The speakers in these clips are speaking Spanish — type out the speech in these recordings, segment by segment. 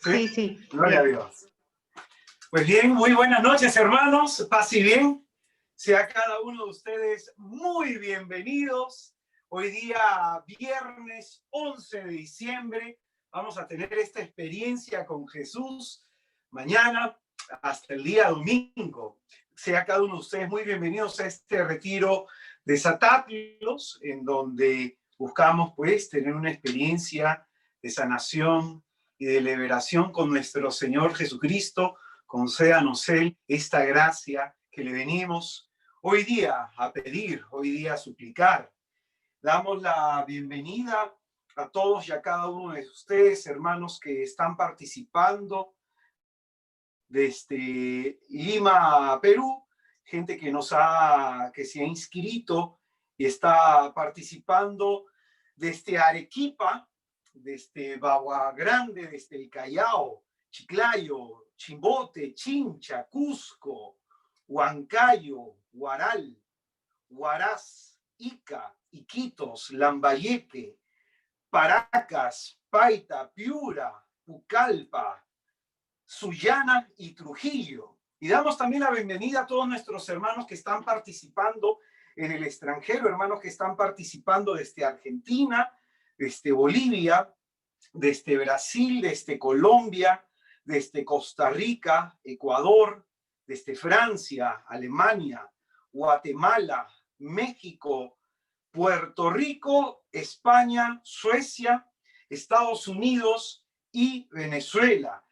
Sí, sí. Gloria a Dios. Pues bien, muy buenas noches, hermanos. Paz y bien. Sea cada uno de ustedes muy bienvenidos. Hoy día, viernes 11 de diciembre, vamos a tener esta experiencia con Jesús. Mañana hasta el día domingo. Sea cada uno de ustedes muy bienvenidos a este retiro de Sataplos, en donde buscamos pues tener una experiencia de sanación y de liberación con nuestro Señor Jesucristo. Concédanos Él esta gracia que le venimos hoy día a pedir, hoy día a suplicar. Damos la bienvenida a todos y a cada uno de ustedes, hermanos, que están participando desde Lima, Perú, gente que se ha inscrito y está participando desde Arequipa, desde Bagua Grande, desde el Callao, Chiclayo, Chimbote, Chincha, Cusco, Huancayo, Huaral, Huaraz, Ica, Iquitos, Lambayeque, Paracas, Paita, Piura, Pucallpa, Sullana y Trujillo. Y damos también la bienvenida a todos nuestros hermanos que están participando en el extranjero, hermanos que están participando desde Argentina, desde Bolivia, desde Brasil, desde Colombia, desde Costa Rica, Ecuador, desde Francia, Alemania, Guatemala, México, Puerto Rico, España, Suecia, Estados Unidos y Venezuela.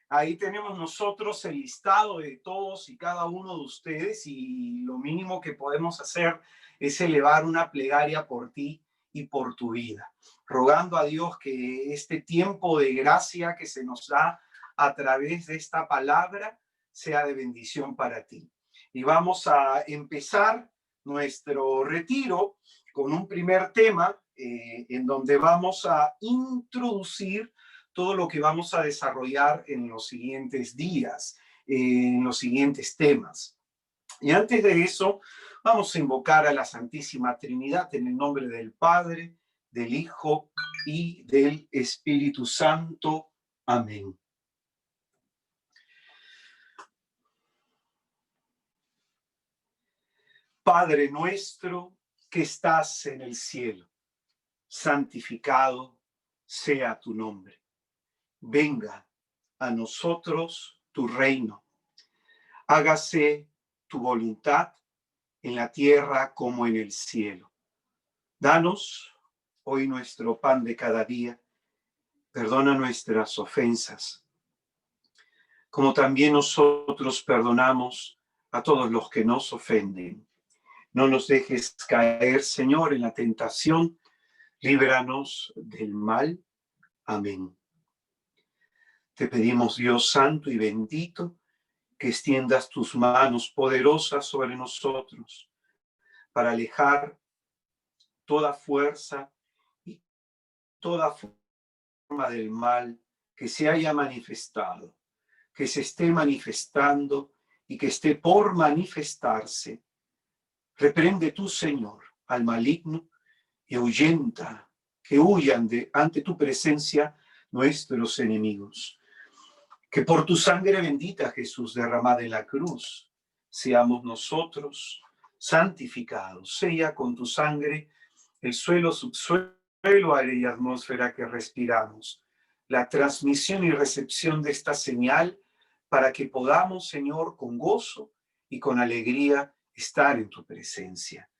Ahí tenemos nosotros el listado de todos y cada uno de ustedes, y lo mínimo que podemos hacer es elevar una plegaria por ti y por tu vida, rogando a Dios que este tiempo de gracia que se nos da a través de esta palabra sea de bendición para ti. Y vamos a empezar nuestro retiro con un primer tema en donde vamos a introducir todo lo que vamos a desarrollar en los siguientes días, en los siguientes temas. Y antes de eso, vamos a invocar a la Santísima Trinidad en el nombre del Padre, del Hijo y del Espíritu Santo. Amén. Padre nuestro que estás en el cielo, santificado sea tu nombre. Venga a nosotros tu reino. Hágase tu voluntad en la tierra como en el cielo. Danos hoy nuestro pan de cada día. Perdona nuestras ofensas, como también nosotros perdonamos a todos los que nos ofenden. No nos dejes caer, Señor, en la tentación. Líbranos del mal. Amén. Te pedimos, Dios santo y bendito, que extiendas tus manos poderosas sobre nosotros para alejar toda fuerza y toda forma del mal que se haya manifestado, que se esté manifestando y que esté por manifestarse. Reprende tú, Señor, al maligno y ahuyenta, que huyan ante tu presencia nuestros enemigos. Que por tu sangre bendita, Jesús, derramada en la cruz, seamos nosotros santificados. Sella con tu sangre el suelo, subsuelo, aire y atmósfera que respiramos, la transmisión y recepción de esta señal para que podamos, Señor, con gozo y con alegría estar en tu presencia.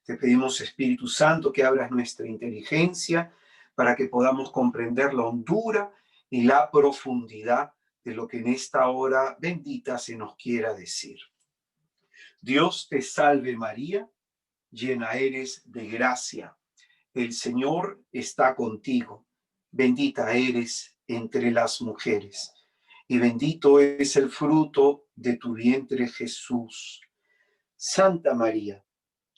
Te pedimos, Espíritu Santo, que abras nuestra inteligencia para que podamos comprender la hondura y la profundidad de lo que en esta hora bendita se nos quiera decir. Dios te salve María, llena eres de gracia. El Señor está contigo. Bendita eres entre las mujeres, y bendito es el fruto de tu vientre, Jesús. Santa María,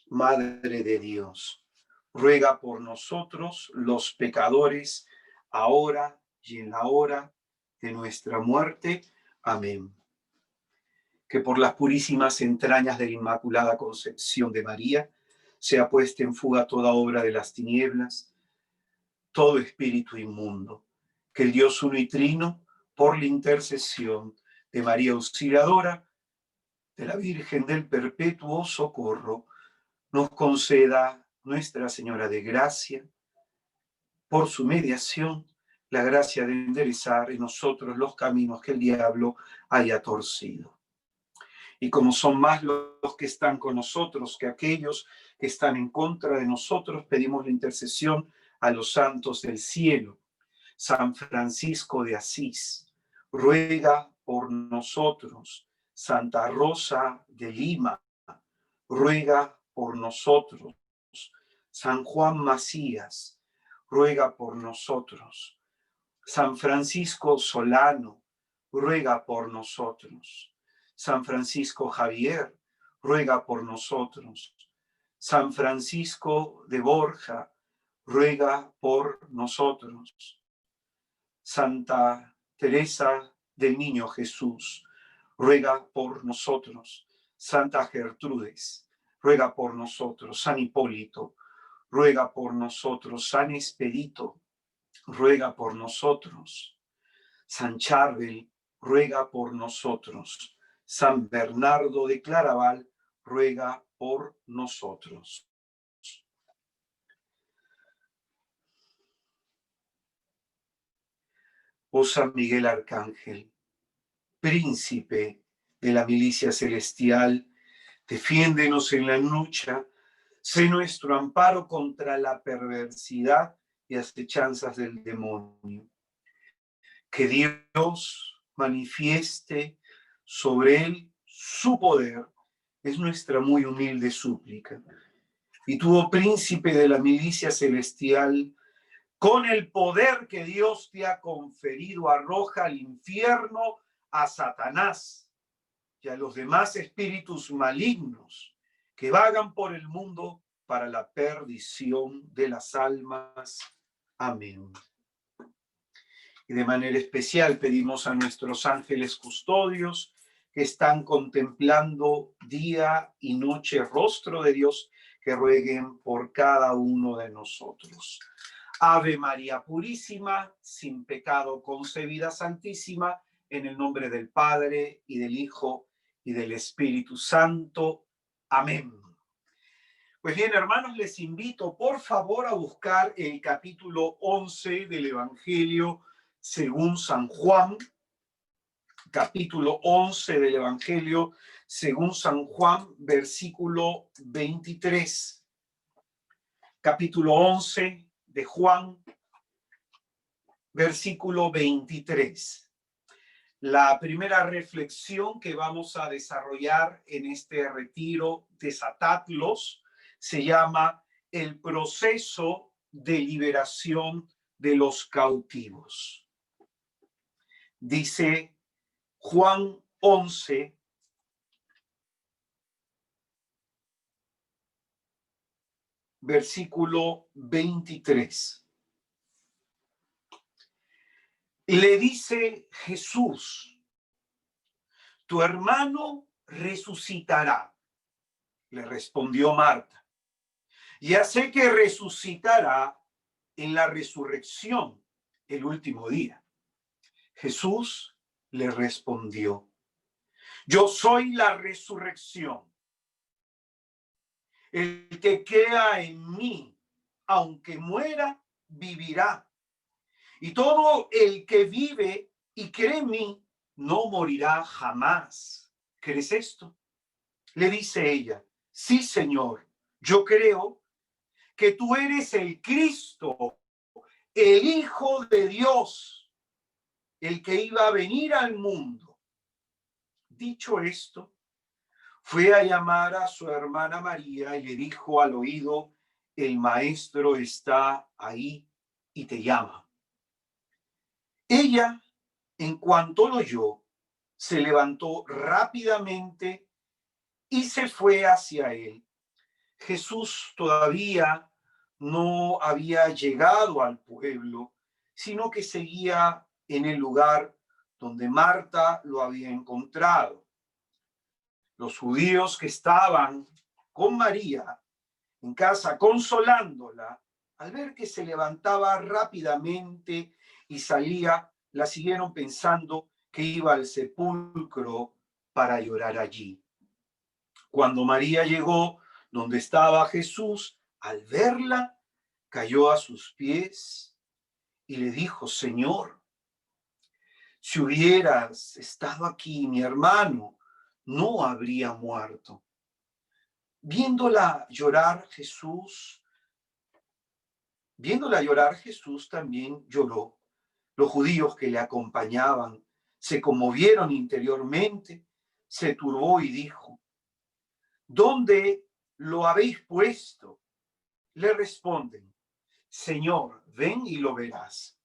Madre de Dios, ruega por nosotros los pecadores, ahora y en la hora de nuestra muerte. Amén. Que por las purísimas entrañas de la Inmaculada Concepción de María sea puesta en fuga toda obra de las tinieblas, todo espíritu inmundo. Que el Dios uno y trino por la intercesión de María Auxiliadora, de la Virgen del Perpetuo Socorro, nos conceda Nuestra Señora de Gracia, por su mediación, la gracia de enderezar en nosotros los caminos que el diablo haya torcido. Y como son más los que están con nosotros que aquellos que están en contra de nosotros, pedimos la intercesión a los santos del cielo. San Francisco de Asís, ruega por nosotros. Santa Rosa de Lima, ruega por nosotros. San Juan Macías, ruega por nosotros. San Francisco Solano, ruega por nosotros. San Francisco Javier, ruega por nosotros. San Francisco de Borja, ruega por nosotros. Santa Teresa del Niño Jesús, ruega por nosotros. Santa Gertrudes, ruega por nosotros. San Hipólito, ruega por nosotros. San Expedito, ruega por nosotros. San Charbel, ruega por nosotros. San Bernardo de Claraval, ruega por nosotros. Oh San Miguel Arcángel, príncipe de la milicia celestial, defiéndenos en la lucha, sé nuestro amparo contra la perversidad y acechanzas del demonio. Que Dios manifieste sobre él su poder, es nuestra muy humilde súplica. Y tú, oh príncipe de la milicia celestial, con el poder que Dios te ha conferido, arroja al infierno a Satanás y a los demás espíritus malignos que vagan por el mundo para la perdición de las almas. Amén. Y de manera especial pedimos a nuestros ángeles custodios que están contemplando día y noche el rostro de Dios, que rueguen por cada uno de nosotros. Ave María Purísima, sin pecado concebida, Santísima, en el nombre del Padre, y del Hijo, y del Espíritu Santo. Amén. Pues bien, hermanos, les invito, por favor, a buscar el capítulo 11 del Evangelio según San Juan, capítulo 11 del Evangelio según San Juan, versículo 23. Capítulo 11 de Juan, versículo 23. La primera reflexión que vamos a desarrollar en este retiro Desatadlos se llama el proceso de liberación de los cautivos. Dice Juan 11, versículo 23. Le dice Jesús, tu hermano resucitará. Le respondió Marta, ya sé que resucitará en la resurrección el último día. Jesús le respondió, yo soy la resurrección. El que crea en mí, aunque muera, vivirá. Y todo el que vive y cree en mí, no morirá jamás. ¿Crees esto? Le dice ella, sí, Señor, yo creo que tú eres el Cristo, el Hijo de Dios, el que iba a venir al mundo. Dicho esto, fue a llamar a su hermana María y le dijo al oído, el maestro está ahí y te llama. Ella, en cuanto lo oyó, se levantó rápidamente y se fue hacia él. Jesús todavía no había llegado al pueblo, sino que seguía en el lugar donde Marta lo había encontrado. Los judíos que estaban con María en casa consolándola, al ver que se levantaba rápidamente y salía, la siguieron pensando que iba al sepulcro para llorar allí. Cuando María llegó donde estaba Jesús, al verla, cayó a sus pies y le dijo: Señor, si hubieras estado aquí, mi hermano no habría muerto. Viéndola llorar, Jesús también lloró. Los judíos que le acompañaban se conmovieron interiormente, se turbó y dijo: ¿Dónde lo habéis puesto? Le responden: Señor, ven y lo verás.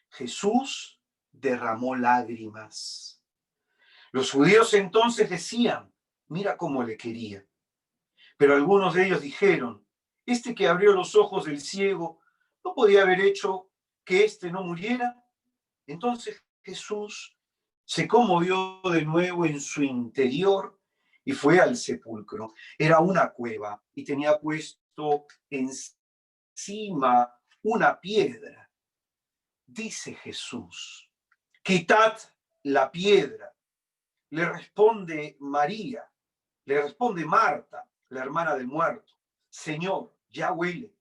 Jesús derramó lágrimas. Los judíos entonces decían: mira cómo le quería. Pero algunos de ellos dijeron: este que abrió los ojos del ciego, ¿no podía haber hecho que éste no muriera? Entonces Jesús se conmovió de nuevo en su interior y fue al sepulcro. Era una cueva y tenía puesto encima una piedra. Dice Jesús: quitad la piedra. Le responde María, le responde Marta, la hermana del muerto: Señor, ya huele,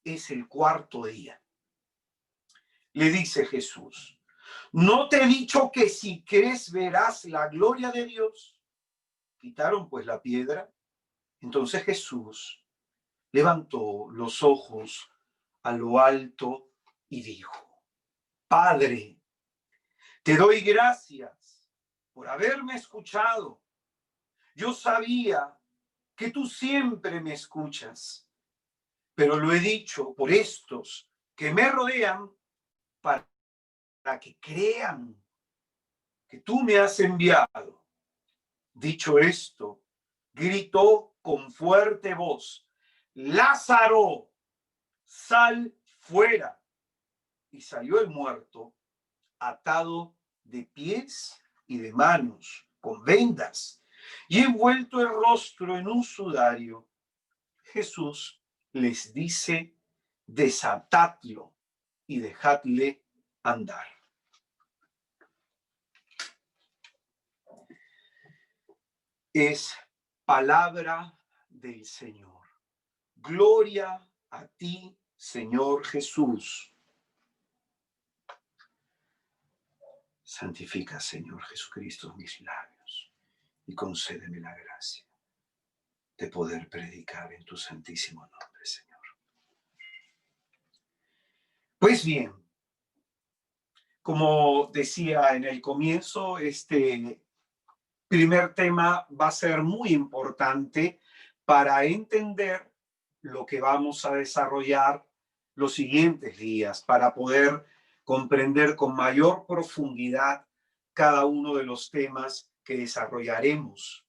es el cuarto día. Le dice Jesús: ¿no te he dicho que si crees verás la gloria de Dios? Quitaron pues la piedra. Entonces Jesús levantó los ojos a lo alto y dijo: Padre, te doy gracias por haberme escuchado. Yo sabía que tú siempre me escuchas, pero lo he dicho por estos que me rodean para que crean que tú me has enviado. Dicho esto, gritó con fuerte voz: Lázaro, sal fuera. Y salió el muerto, atado de pies y de manos, con vendas, y envuelto el rostro en un sudario. Jesús les dice: desatadlo y dejadle andar. Es palabra del Señor. Gloria a ti, Señor Jesús. Santifica, Señor Jesucristo, mis labios y concédeme la gracia de poder predicar en tu santísimo nombre, Señor. Pues bien, como decía en el comienzo, este primer tema va a ser muy importante para entender lo que vamos a desarrollar los siguientes días, para poder comprender con mayor profundidad cada uno de los temas que desarrollaremos.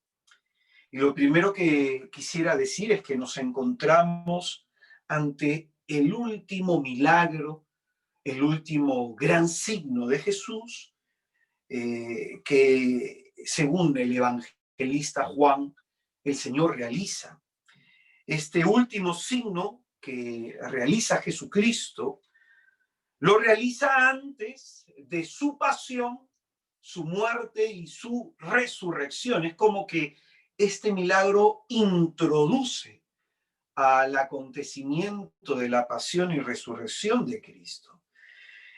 Y lo primero que quisiera decir es que nos encontramos ante el último milagro, el último gran signo de Jesús, que según el evangelista Juan, el Señor realiza. Este último signo que realiza Jesucristo, lo realiza antes de su pasión, su muerte y su resurrección. Es como que este milagro introduce al acontecimiento de la pasión y resurrección de Cristo.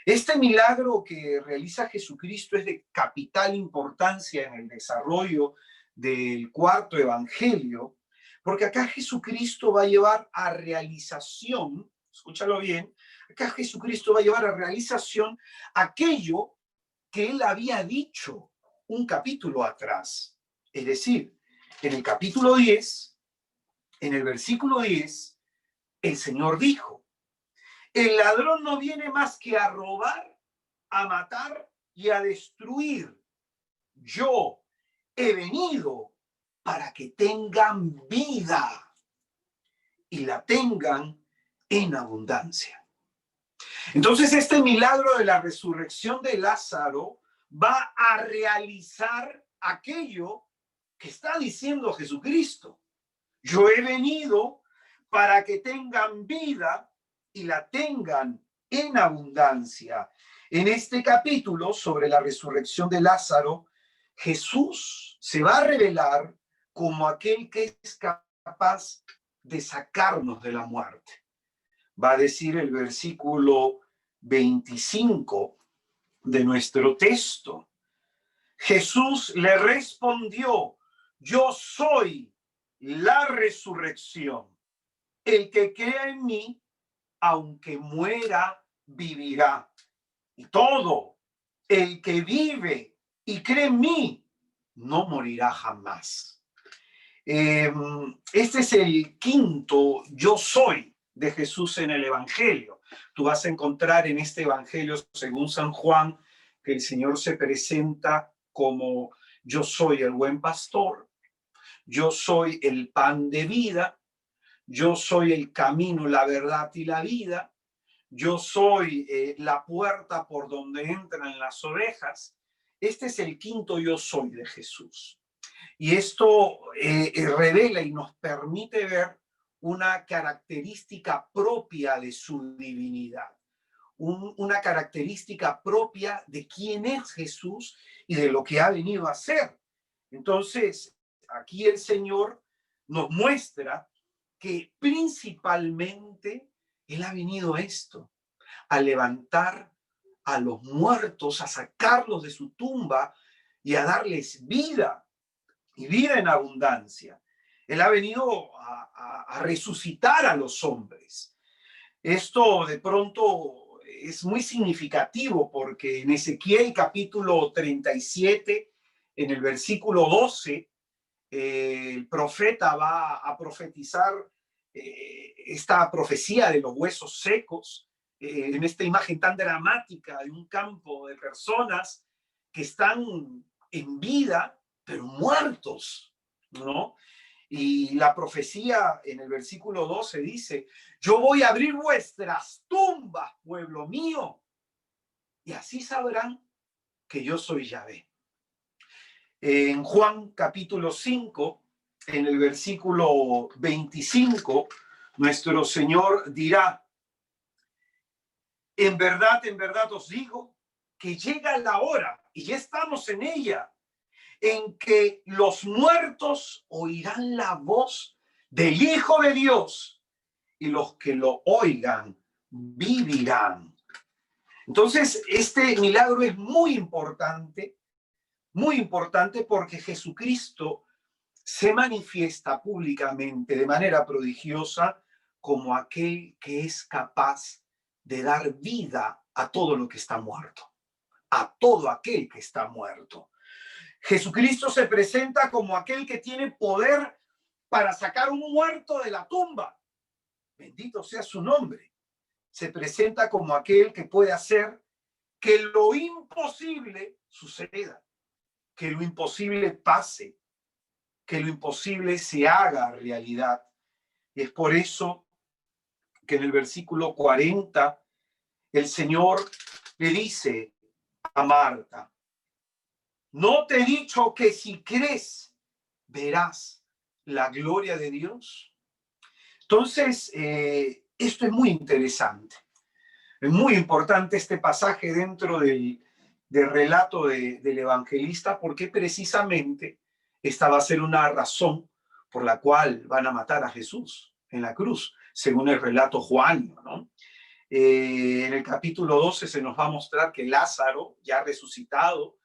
Este milagro que realiza Jesucristo es de capital importancia en el desarrollo del cuarto evangelio, porque acá Jesucristo va a llevar a realización, escúchalo bien, acá Jesucristo va a llevar a realización aquello que él había dicho un capítulo atrás. Es decir, en el capítulo 10, en el versículo 10, el Señor dijo: el ladrón no viene más que a robar, a matar y a destruir. Yo he venido para que tengan vida y la tengan en abundancia. Entonces, este milagro de la resurrección de Lázaro va a realizar aquello que está diciendo Jesucristo. Yo he venido para que tengan vida y la tengan en abundancia. En este capítulo sobre la resurrección de Lázaro, Jesús se va a revelar como aquel que es capaz de sacarnos de la muerte. Va a decir el versículo 25 de nuestro texto. Jesús le respondió: yo soy la resurrección. El que crea en mí, aunque muera, vivirá. Y todo el que vive y cree en mí, no morirá jamás. Este es el quinto yo soy de Jesús en el Evangelio. Tú vas a encontrar en este Evangelio, según San Juan, que el Señor se presenta como: yo soy el buen pastor, yo soy el pan de vida, yo soy el camino, la verdad y la vida, yo soy la puerta por donde entran las ovejas. Este es el quinto yo soy de Jesús. Y esto revela y nos permite ver una característica propia de su divinidad, una característica propia de quién es Jesús y de lo que ha venido a hacer. Entonces, aquí el Señor nos muestra que principalmente Él ha venido a esto, a levantar a los muertos, a sacarlos de su tumba y a darles vida, y vida en abundancia. Él ha venido a resucitar a los hombres. Esto de pronto es muy significativo porque en Ezequiel capítulo 37, en el versículo 12, el profeta va a profetizar esta profecía de los huesos secos, en esta imagen tan dramática de un campo de personas que están en vida, pero muertos, ¿no? Y la profecía en el versículo 12 dice: yo voy a abrir vuestras tumbas, pueblo mío, y así sabrán que yo soy Yahvé. En Juan capítulo 5, en el versículo 25, nuestro Señor dirá: en verdad os digo que llega la hora, y ya estamos en ella, en que los muertos oirán la voz del Hijo de Dios, y los que lo oigan vivirán. Entonces, este milagro es muy importante porque Jesucristo se manifiesta públicamente de manera prodigiosa como aquel que es capaz de dar vida a todo lo que está muerto, a todo aquel que está muerto. Jesucristo se presenta como aquel que tiene poder para sacar un muerto de la tumba. Bendito sea su nombre. Se presenta como aquel que puede hacer que lo imposible suceda, que lo imposible pase, que lo imposible se haga realidad. Y es por eso que en el versículo 40 el Señor le dice a Marta: ¿no te he dicho que si crees verás la gloria de Dios? Entonces, esto es muy interesante. Es muy importante este pasaje dentro del relato del evangelista, porque precisamente esta va a ser una razón por la cual van a matar a Jesús en la cruz, según el relato juanino, ¿no? En el capítulo 12 se nos va a mostrar que Lázaro, ya resucitado,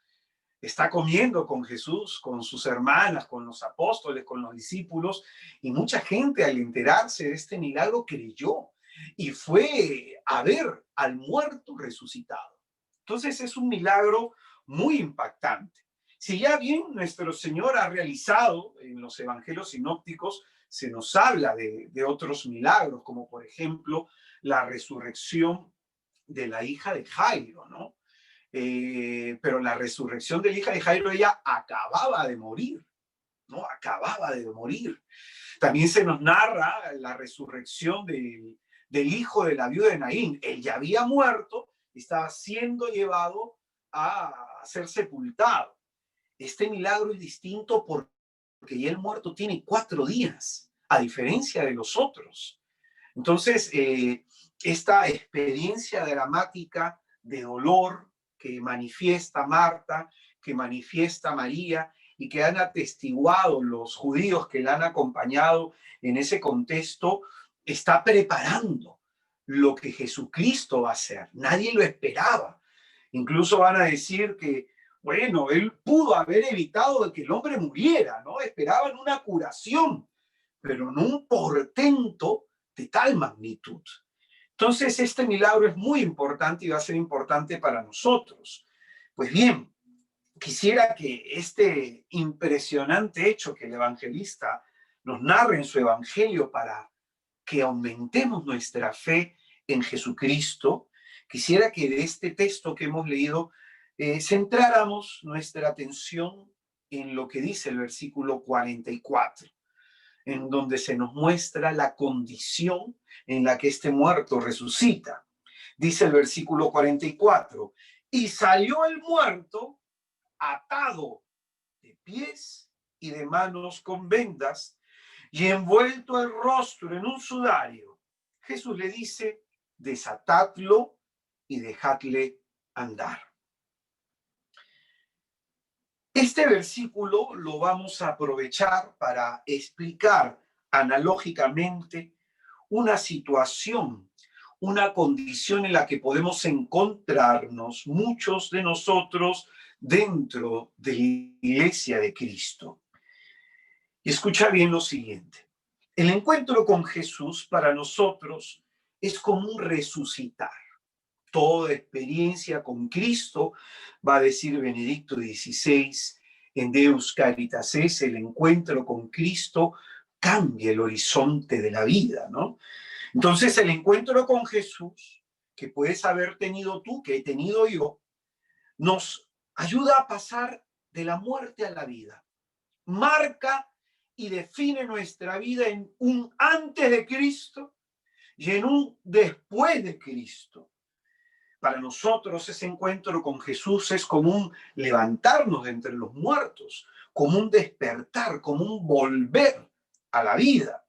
está comiendo con Jesús, con sus hermanas, con los apóstoles, con los discípulos, y mucha gente al enterarse de este milagro creyó y fue a ver al muerto resucitado. Entonces es un milagro muy impactante. Si ya bien nuestro Señor ha realizado en los evangelios sinópticos, se nos habla de otros milagros, como por ejemplo la resurrección de la hija de Jairo, ¿no? Pero la resurrección de la hija de Jairo, ella acababa de morir, ¿no? Acababa de morir. También se nos narra la resurrección del hijo de la viuda de Naín. Él ya había muerto, estaba siendo llevado a ser sepultado. Este milagro es distinto porque ya el muerto tiene 4 días, a diferencia de los otros. Entonces, esta experiencia dramática de dolor que manifiesta Marta, que manifiesta María y que han atestiguado los judíos que la han acompañado en ese contexto, está preparando lo que Jesucristo va a hacer. Nadie lo esperaba. Incluso van a decir que, bueno, él pudo haber evitado que el hombre muriera, ¿no? Esperaban una curación, pero no un portento de tal magnitud. Entonces, este milagro es muy importante y va a ser importante para nosotros. Pues bien, quisiera que este impresionante hecho que el evangelista nos narra en su evangelio para que aumentemos nuestra fe en Jesucristo, quisiera que de este texto que hemos leído centráramos nuestra atención en lo que dice el versículo 44, en donde se nos muestra la condición en la que este muerto resucita. Dice el versículo 44, y salió el muerto atado de pies y de manos con vendas y envuelto el rostro en un sudario. Jesús le dice, desatadlo y dejadle andar. Este versículo lo vamos a aprovechar para explicar analógicamente una situación, una condición en la que podemos encontrarnos muchos de nosotros dentro de la Iglesia de Cristo. Y escucha bien lo siguiente. El encuentro con Jesús para nosotros es como un resucitar. Toda experiencia con Cristo, va a decir Benedicto XVI, en Deus Caritas es, el encuentro con Cristo cambia el horizonte de la vida, ¿no? Entonces el encuentro con Jesús, que puedes haber tenido tú, que he tenido yo, nos ayuda a pasar de la muerte a la vida. Marca y define nuestra vida en un antes de Cristo y en un después de Cristo. Para nosotros ese encuentro con Jesús es como un levantarnos de entre los muertos, como un despertar, como un volver a la vida.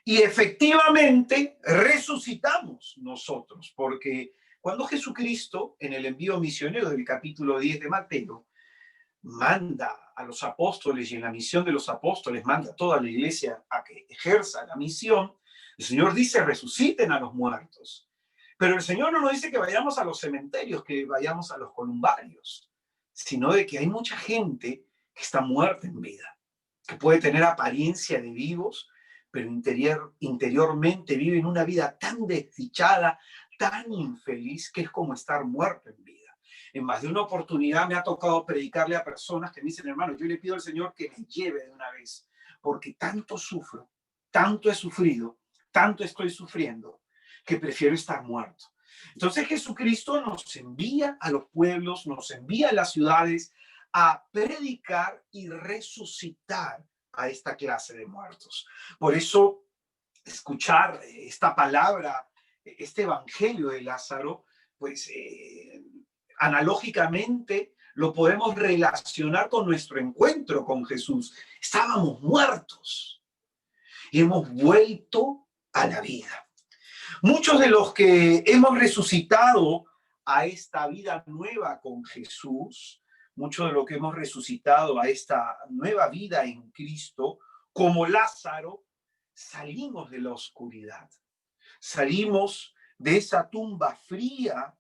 Y efectivamente resucitamos nosotros, porque cuando Jesucristo, en el envío misionero del capítulo 10 de Mateo, manda a los apóstoles y en la misión de los apóstoles manda a toda la iglesia a que ejerza la misión, el Señor dice resuciten a los muertos. Pero el Señor no nos dice que vayamos a los cementerios, que vayamos a los columbarios, sino de que hay mucha gente que está muerta en vida, que puede tener apariencia de vivos, pero interiormente viven una vida tan desdichada, tan infeliz, que es como estar muerto en vida. En más de una oportunidad me ha tocado predicarle a personas que me dicen, hermano, yo le pido al Señor que me lleve de una vez, porque tanto sufro, tanto he sufrido, tanto estoy sufriendo, que prefiero estar muerto. Entonces Jesucristo nos envía a los pueblos, nos envía a las ciudades a predicar y resucitar a esta clase de muertos. Por eso, escuchar esta palabra, este evangelio de Lázaro, pues analógicamente lo podemos relacionar con nuestro encuentro con Jesús. Estábamos muertos y hemos vuelto a la vida. Muchos de los que hemos resucitado a esta vida nueva con Jesús, muchos de los que hemos resucitado a esta nueva vida en Cristo, como Lázaro, salimos de la oscuridad, salimos de esa tumba fría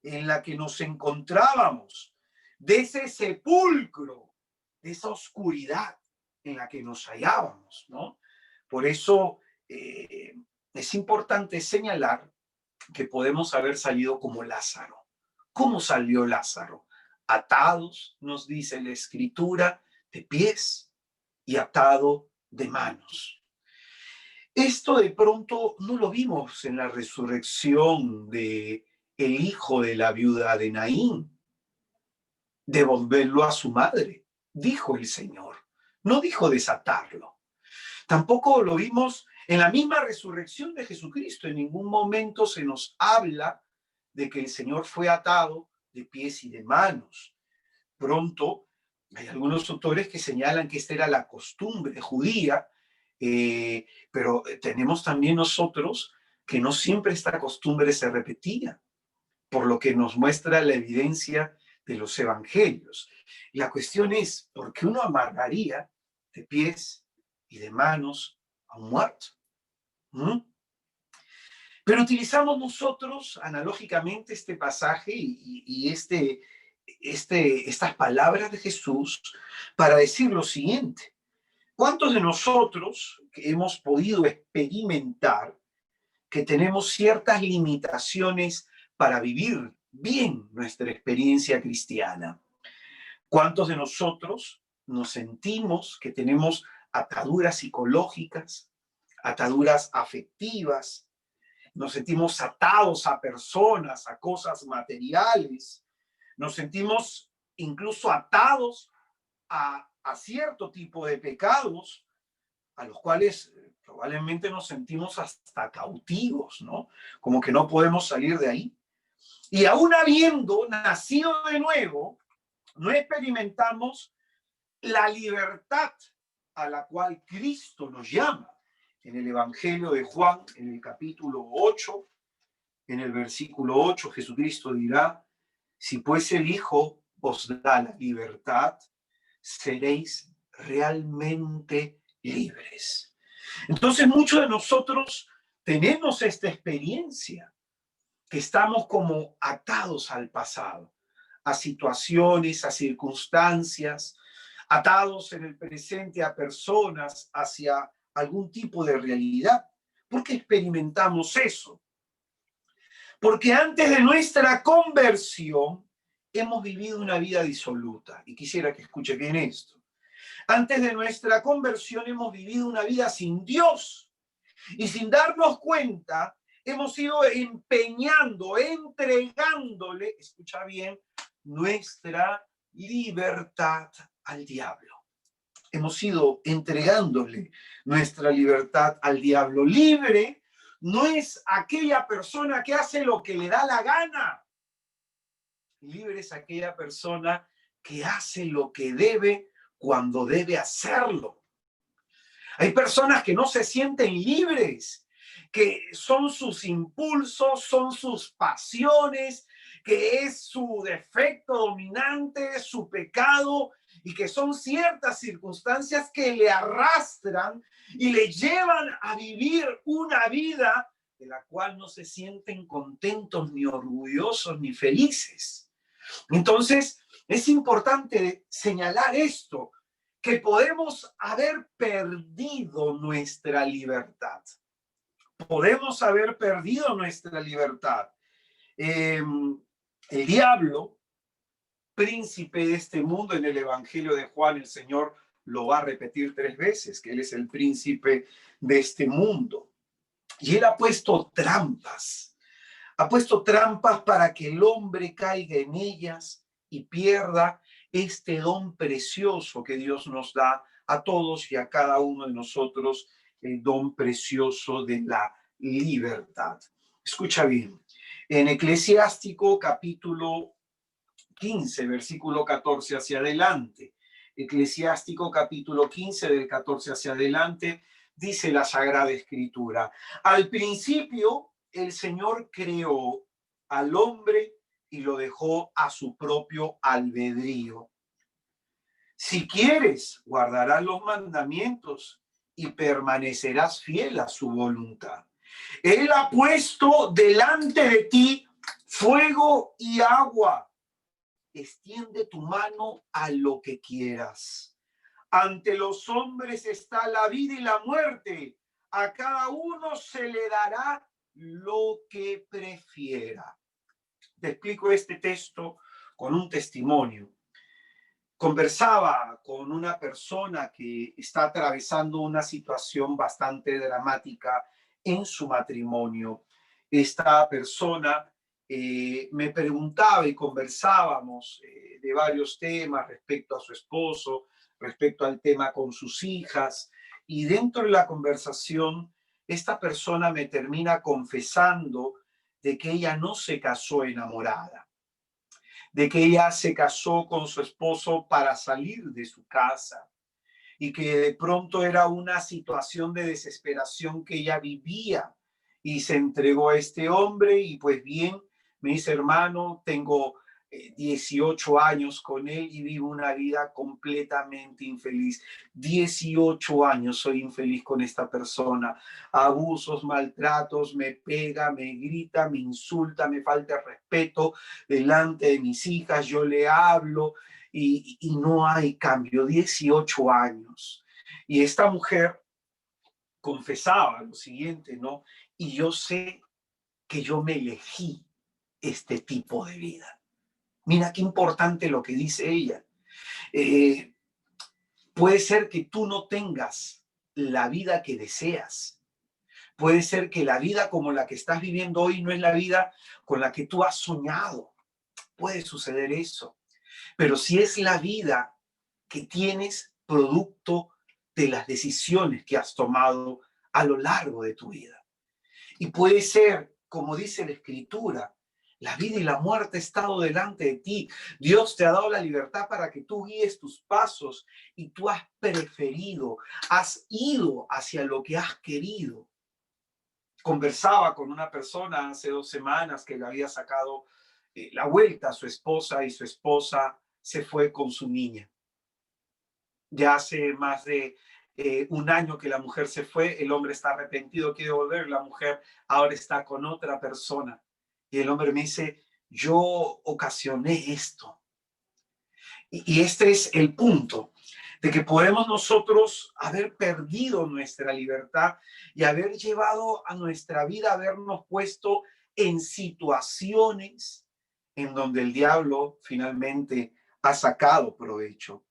en la que nos encontrábamos, de ese sepulcro, de esa oscuridad en la que nos hallábamos, ¿no? Por eso es importante señalar que podemos haber salido como Lázaro. ¿Cómo salió Lázaro? Atados, nos dice la Escritura, de pies y atado de manos. Esto de pronto no lo vimos en la resurrección de el hijo de la viuda de Naín, devolverlo a su madre, dijo el Señor. No dijo desatarlo. Tampoco lo vimos en la misma resurrección de Jesucristo. En ningún momento se nos habla de que el Señor fue atado de pies y de manos. Pronto hay algunos autores que señalan que esta era la costumbre judía, pero tenemos también nosotros que no siempre esta costumbre se repetía. por lo que nos muestra la evidencia de los evangelios. La cuestión es, ¿por qué uno amarraría de pies y de manos a un muerto? ¿Mm? Pero utilizamos nosotros analógicamente este pasaje y estas palabras de Jesús para decir lo siguiente. ¿Cuántos de nosotros que hemos podido experimentar que tenemos ciertas limitaciones para vivir bien nuestra experiencia cristiana? ¿Cuántos de nosotros nos sentimos que tenemos ataduras psicológicas, ataduras afectivas? Nos sentimos atados a personas, a cosas materiales. Nos sentimos incluso atados a cierto tipo de pecados a los cuales probablemente nos sentimos hasta cautivos, ¿no? Como que no podemos salir de ahí. Y aún habiendo nacido de nuevo, no experimentamos la libertad a la cual Cristo nos llama. En el Evangelio de Juan, en el capítulo 8, en el versículo 8, Jesucristo dirá, si pues el Hijo os da la libertad, seréis realmente libres. Entonces muchos de nosotros tenemos esta experiencia, que estamos como atados al pasado, a situaciones, a circunstancias, atados en el presente a personas, hacia algún tipo de realidad. ¿Por qué experimentamos eso? Porque antes de nuestra conversión hemos vivido una vida disoluta. Y quisiera que escuche bien esto. Antes de nuestra conversión hemos vivido una vida sin Dios. Y sin darnos cuenta, hemos ido empeñando, entregándole, escucha bien, nuestra libertad al diablo. Hemos ido entregándole nuestra libertad al diablo. Libre no es aquella persona que hace lo que le da la gana. Libre es aquella persona que hace lo que debe cuando debe hacerlo. Hay personas que no se sienten libres, que son sus impulsos, son sus pasiones, que es su defecto dominante, su pecado, y que son ciertas circunstancias que le arrastran y le llevan a vivir una vida de la cual no se sienten contentos, ni orgullosos, ni felices. Entonces, es importante señalar esto, que podemos haber perdido nuestra libertad. Podemos haber perdido nuestra libertad. El diablo, príncipe de este mundo, en el Evangelio de Juan, el Señor lo va a repetir 3 veces, que Él es el príncipe de este mundo. Y Él ha puesto trampas para que el hombre caiga en ellas y pierda este don precioso que Dios nos da a todos y a cada uno de nosotros, el don precioso de la libertad. Escucha bien, en Eclesiástico capítulo 15, versículo 14 hacia adelante, Eclesiástico capítulo 15 del 14 hacia adelante, dice la Sagrada Escritura, al principio el Señor creó al hombre y lo dejó a su propio albedrío. Si quieres, guardarás los mandamientos y permanecerás fiel a su voluntad. Él ha puesto delante de ti fuego y agua. Extiende tu mano a lo que quieras. Ante los hombres está la vida y la muerte. A cada uno se le dará lo que prefiera. Te explico este texto con un testimonio. Conversaba con una persona que está atravesando una situación bastante dramática en su matrimonio. Esta persona me preguntaba y conversábamos de varios temas respecto a su esposo, respecto al tema con sus hijas, y dentro de la conversación, esta persona me termina confesando de que ella no se casó enamorada, de que ella se casó con su esposo para salir de su casa y que de pronto era una situación de desesperación que ella vivía y se entregó a este hombre y pues bien, Me dice, hermano, tengo 18 años con él y vivo una vida completamente infeliz. 18 años soy infeliz con esta persona. Abusos, maltratos, me pega, me grita, me insulta, me falta el respeto delante de mis hijas. Yo le hablo y no hay cambio. 18 años. Y esta mujer confesaba lo siguiente, ¿no? Y yo sé que yo me elegí este tipo de vida. Mira qué importante lo que dice ella. Eh, puede ser que tú no tengas la vida que deseas. Puede ser que la vida como la que estás viviendo hoy no es la vida con la que tú has soñado. Puede suceder eso. Pero si es la vida que tienes producto de las decisiones que has tomado a lo largo de tu vida. Y puede ser, como dice la Escritura, la vida y la muerte ha estado delante de ti. Dios te ha dado la libertad para que tú guíes tus pasos y tú has preferido, has ido hacia lo que has querido. Conversaba con una persona hace 2 semanas que le había sacado la vuelta a su esposa y su esposa se fue con su niña. Ya hace más de 1 año que la mujer se fue, el hombre está arrepentido, quiere volver, la mujer ahora está con otra persona. Y el hombre me dice, yo ocasioné esto. Y este es el punto, de que podemos nosotros haber perdido nuestra libertad y haber llevado a nuestra vida, habernos puesto en situaciones en donde el diablo finalmente ha sacado provecho.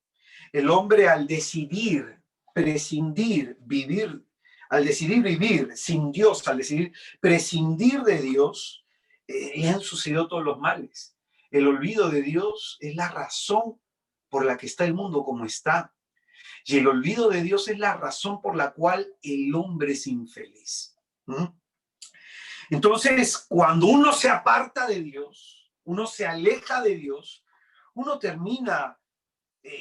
El hombre al decidir prescindir, vivir, al decidir vivir sin Dios, al decidir prescindir de Dios, le han sucedido todos los males. El olvido de Dios es la razón por la que está el mundo como está. Y el olvido de Dios es la razón por la cual el hombre es infeliz. ¿Mm? Entonces, cuando uno se aparta de Dios, uno se aleja de Dios, uno termina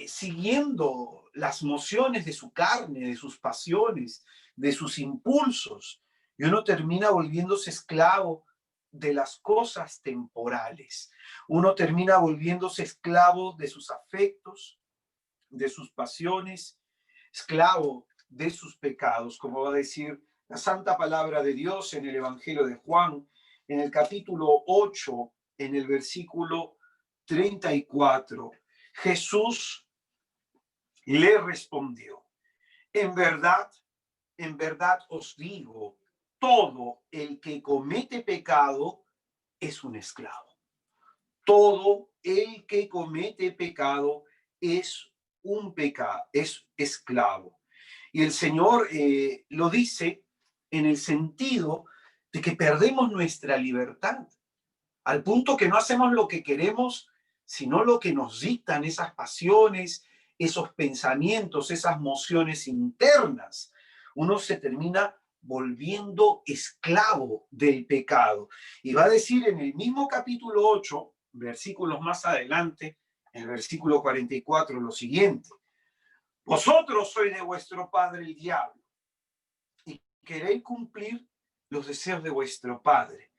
siguiendo las mociones de su carne, de sus pasiones, de sus impulsos, y uno termina volviéndose esclavo de las cosas temporales. Uno termina volviéndose esclavo de sus afectos, de sus pasiones, esclavo de sus pecados, como va a decir la santa palabra de Dios en el Evangelio de Juan, en el capítulo 8, en el versículo 34. Jesús le respondió, en verdad os digo, todo el que comete pecado es un esclavo. Todo el que comete pecado es un pecado, es esclavo. Y el Señor lo dice en el sentido de que perdemos nuestra libertad, al punto que no hacemos lo que queremos, sino lo que nos dictan esas pasiones, esos pensamientos, esas mociones internas. Uno se termina volviendo esclavo del pecado. Y va a decir en el mismo capítulo 8, versículos más adelante, en el versículo 44, lo siguiente. Vosotros sois de vuestro padre el diablo y queréis cumplir los deseos de vuestro padre.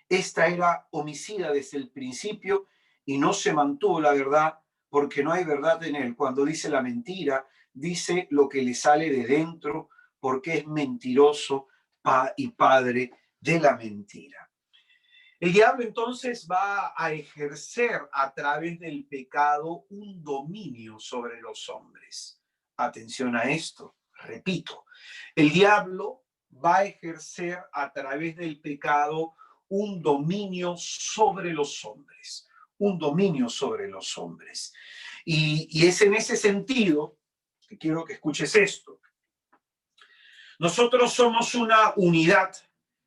Esta era homicida desde el principio y no se mantuvo la verdad porque no hay verdad en él. Cuando dice la mentira, dice lo que le sale de dentro porque es mentiroso y padre de la mentira. El diablo entonces va a ejercer a través del pecado un dominio sobre los hombres. Atención a esto, repito, el diablo va a ejercer a través del pecado un dominio sobre los hombres, un dominio sobre los hombres. Y es en ese sentido que quiero que escuches esto. Nosotros somos una unidad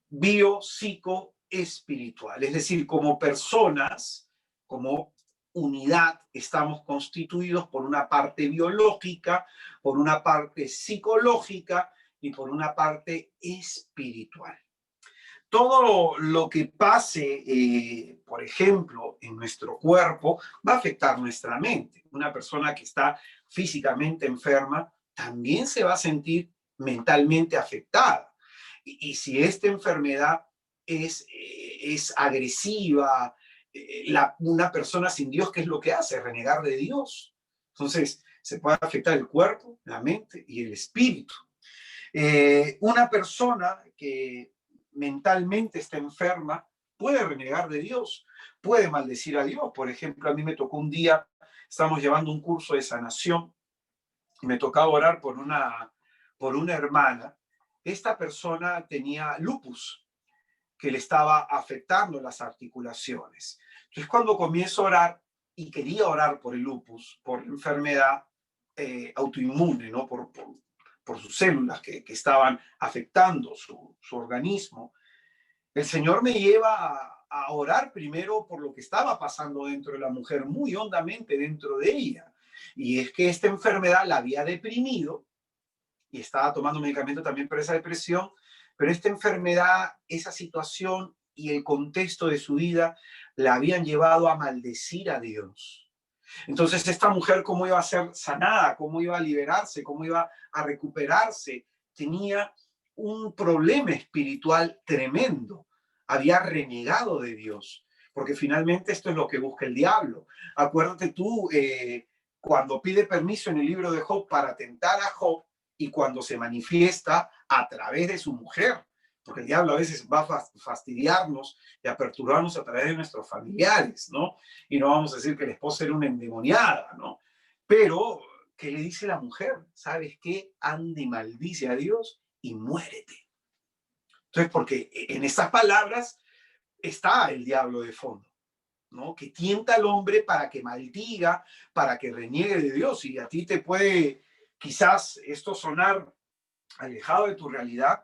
biopsicoespiritual, es decir, como personas, como unidad, estamos constituidos por una parte biológica, por una parte psicológica y por una parte espiritual. Todo lo que pase, por ejemplo, en nuestro cuerpo, va a afectar nuestra mente. Una persona que está físicamente enferma también se va a sentir mentalmente afectada. Y si esta enfermedad es agresiva. Una persona sin Dios, ¿qué es lo que hace? Renegar de Dios. Entonces, se puede afectar el cuerpo, la mente y el espíritu. Una persona que mentalmente está enferma puede renegar de Dios, puede maldecir a Dios. Por ejemplo, a mí me tocó un día, estamos llevando un curso de sanación, y me tocaba orar por una hermana. Esta persona tenía lupus, que le estaba afectando las articulaciones. Entonces, cuando comienzo a orar, y quería orar por el lupus, por la enfermedad autoinmune, ¿no? Por sus células que estaban afectando su organismo, el Señor me lleva a orar primero por lo que estaba pasando dentro de la mujer, muy hondamente dentro de ella. Y es que esta enfermedad la había deprimido y estaba tomando medicamento también para esa depresión, pero esta enfermedad, esa situación y el contexto de su vida la habían llevado a maldecir a Dios. Entonces, esta mujer, ¿cómo iba a ser sanada? ¿Cómo iba a liberarse? ¿Cómo iba a recuperarse? Tenía un problema espiritual tremendo. Había renegado de Dios, porque finalmente esto es lo que busca el diablo. Acuérdate tú, cuando pide permiso en el libro de Job para tentar a Job y cuando se manifiesta a través de su mujer, porque el diablo a veces va a fastidiarnos y a perturbarnos a través de nuestros familiares, ¿no? Y no vamos a decir que la esposa era una endemoniada, ¿no? Pero, ¿qué le dice la mujer? ¿Sabes qué? Anda y maldice a Dios y muérete. Entonces, porque en esas palabras está el diablo de fondo, ¿no? Que tienta al hombre para que maldiga, para que reniegue de Dios. Y a ti te puede quizás esto sonar alejado de tu realidad,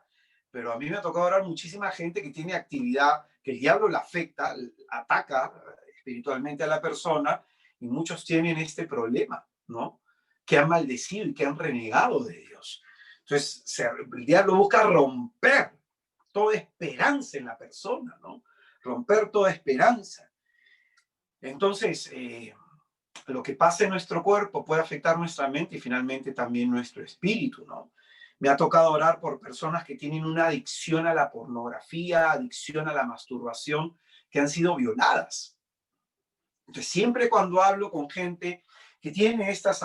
pero a mí me ha tocado orar muchísima gente que tiene actividad, que el diablo la afecta, ataca espiritualmente a la persona, y muchos tienen este problema, ¿no? Que han maldecido y que han renegado de Dios. Entonces, el diablo busca romper toda esperanza en la persona, ¿no? Romper toda esperanza. Entonces, lo que pasa en nuestro cuerpo puede afectar nuestra mente y finalmente también nuestro espíritu, ¿no? Me ha tocado orar por personas que tienen una adicción a la pornografía, adicción a la masturbación, que han sido violadas. Entonces, siempre cuando hablo con gente que tiene estas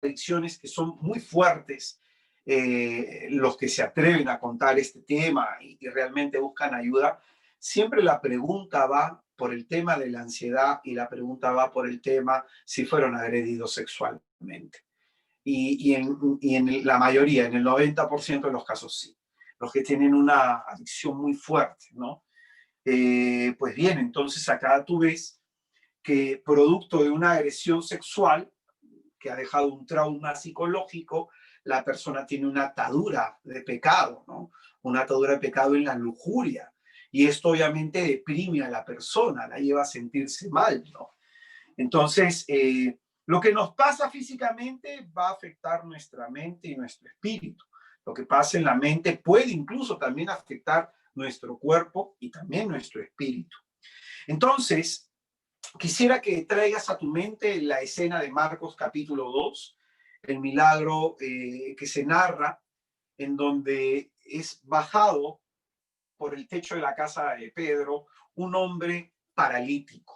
adicciones que son muy fuertes, los que se atreven a contar este tema y realmente buscan ayuda, siempre la pregunta va por el tema de la ansiedad y la pregunta va por el tema si fueron agredidos sexualmente. Y en la mayoría, en el 90% de los casos sí. Los que tienen una adicción muy fuerte, ¿no? Pues bien, entonces acá tú ves que producto de una agresión sexual que ha dejado un trauma psicológico, la persona tiene una atadura de pecado, ¿no? Una atadura de pecado en la lujuria. Y esto obviamente deprime a la persona, la lleva a sentirse mal, ¿no? Entonces, lo que nos pasa físicamente va a afectar nuestra mente y nuestro espíritu. Lo que pasa en la mente puede incluso también afectar nuestro cuerpo y también nuestro espíritu. Entonces, quisiera que traigas a tu mente la escena de Marcos capítulo 2, el milagro que se narra en donde es bajado por el techo de la casa de Pedro un hombre paralítico.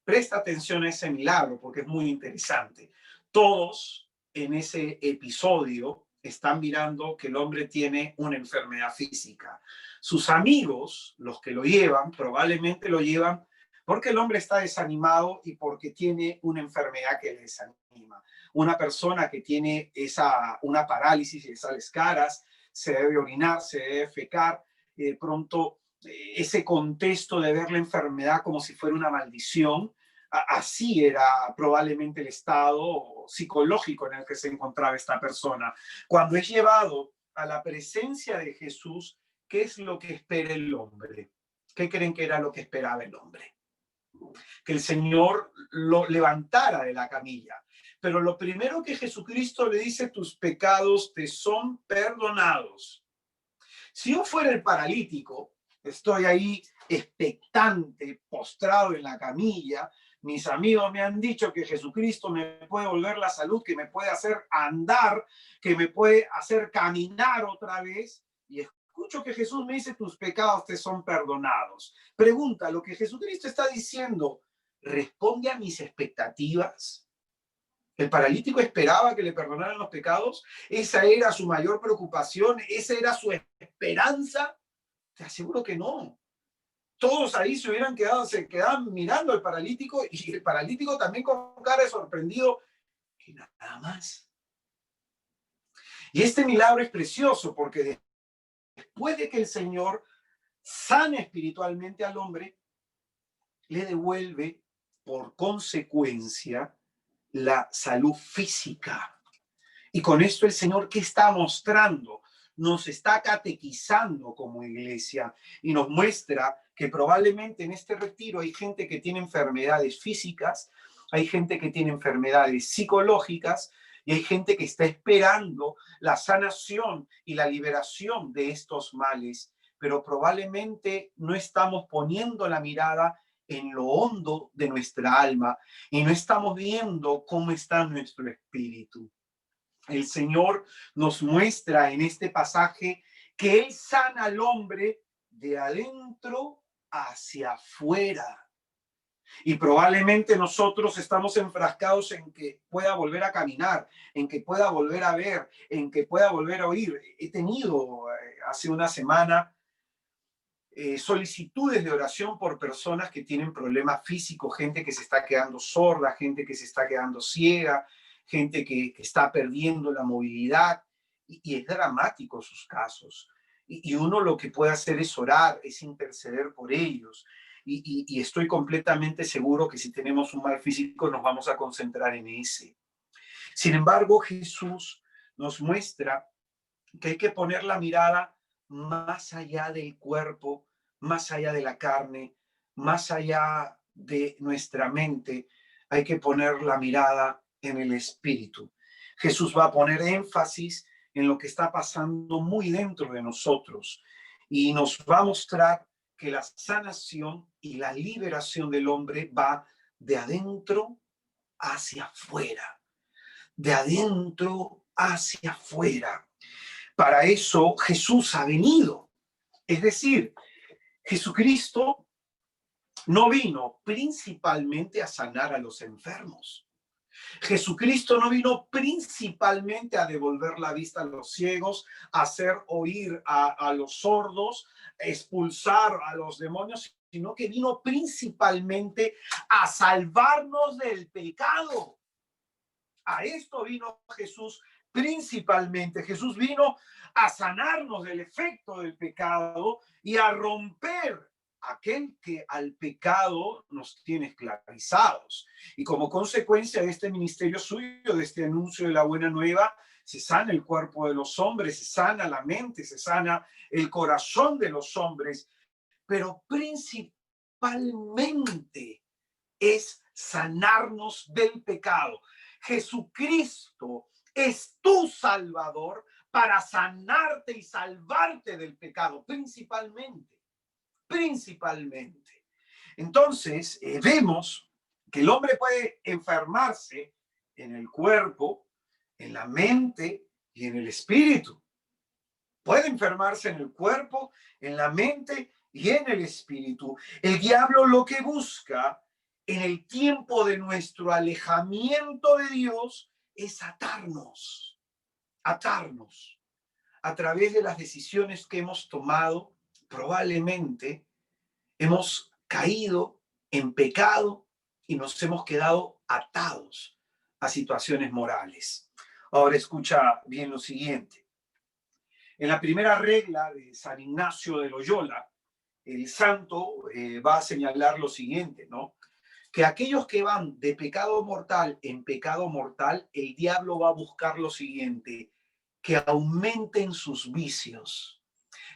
Presta atención a ese milagro porque es muy interesante. Todos en ese episodio están mirando que el hombre tiene una enfermedad física. Sus amigos, los que lo llevan, probablemente lo llevan porque el hombre está desanimado y porque tiene una enfermedad que le desanima. Una persona que tiene una parálisis y le salen caras, se debe orinar, se debe fecar, y de pronto ese contexto de ver la enfermedad como si fuera una maldición, así era probablemente el estado psicológico en el que se encontraba esta persona. Cuando es llevado a la presencia de Jesús, ¿qué es lo que espera el hombre? ¿Qué creen que era lo que esperaba el hombre? Que el Señor lo levantara de la camilla. Pero lo primero que Jesucristo le dice, tus pecados te son perdonados. Si yo fuera el paralítico, estoy ahí expectante, postrado en la camilla, mis amigos me han dicho que Jesucristo me puede volver la salud, que me puede hacer andar, que me puede hacer caminar otra vez. Y escucho que Jesús me dice, tus pecados te son perdonados. Pregunta, ¿lo que Jesucristo está diciendo responde a mis expectativas? ¿El paralítico esperaba que le perdonaran los pecados? ¿Esa era su mayor preocupación? ¿Esa era su esperanza? Te aseguro que no. Todos ahí se quedaban mirando al paralítico, y el paralítico también con cara de sorprendido, que nada más. Y este milagro es precioso porque después de que el Señor sana espiritualmente al hombre, le devuelve por consecuencia la salud física. Y con esto el Señor, ¿qué está mostrando? Nos está catequizando como iglesia y nos muestra que probablemente en este retiro hay gente que tiene enfermedades físicas, hay gente que tiene enfermedades psicológicas y hay gente que está esperando la sanación y la liberación de estos males, pero probablemente no estamos poniendo la mirada en lo hondo de nuestra alma y no estamos viendo cómo está nuestro espíritu. El Señor nos muestra en este pasaje que Él sana al hombre de adentro hacia afuera. Y probablemente nosotros estamos enfrascados en que pueda volver a caminar, en que pueda volver a ver, en que pueda volver a oír. He tenido hace una semana solicitudes de oración por personas que tienen problemas físicos, gente que se está quedando sorda, gente que se está quedando ciega, gente que está perdiendo la movilidad, y es dramático sus casos. Y uno lo que puede hacer es orar, es interceder por ellos. Y estoy completamente seguro que si tenemos un mal físico nos vamos a concentrar en ese. Sin embargo, Jesús nos muestra que hay que poner la mirada más allá del cuerpo, más allá de la carne, más allá de nuestra mente. Hay que poner la mirada en el espíritu. Jesús va a poner énfasis en lo que está pasando muy dentro de nosotros y nos va a mostrar que la sanación y la liberación del hombre va de adentro hacia afuera, de adentro hacia afuera. Para eso Jesús ha venido. Es decir, Jesucristo no vino principalmente a sanar a los enfermos. Jesucristo no vino principalmente a devolver la vista a los ciegos, a hacer oír a los sordos, a expulsar a los demonios, sino que vino principalmente a salvarnos del pecado. A esto vino Jesús principalmente. Jesús vino a sanarnos del efecto del pecado y a romper aquel que al pecado nos tiene esclavizados. Y como consecuencia de este ministerio suyo, de este anuncio de la buena nueva, se sana el cuerpo de los hombres, se sana la mente, se sana el corazón de los hombres, pero principalmente es sanarnos del pecado. Jesucristo es tu Salvador para sanarte y salvarte del pecado, principalmente. Entonces, vemos que el hombre puede enfermarse en el cuerpo, en la mente y en el espíritu. Puede enfermarse en el cuerpo, en la mente y en el espíritu. El diablo lo que busca en el tiempo de nuestro alejamiento de Dios es atarnos a través de las decisiones que hemos tomado. Probablemente hemos caído en pecado y nos hemos quedado atados a situaciones morales. Ahora escucha bien lo siguiente. En la primera regla de San Ignacio de Loyola, el santo va a señalar lo siguiente, ¿no? Que aquellos que van de pecado mortal en pecado mortal, el diablo va a buscar lo siguiente, que aumenten sus vicios,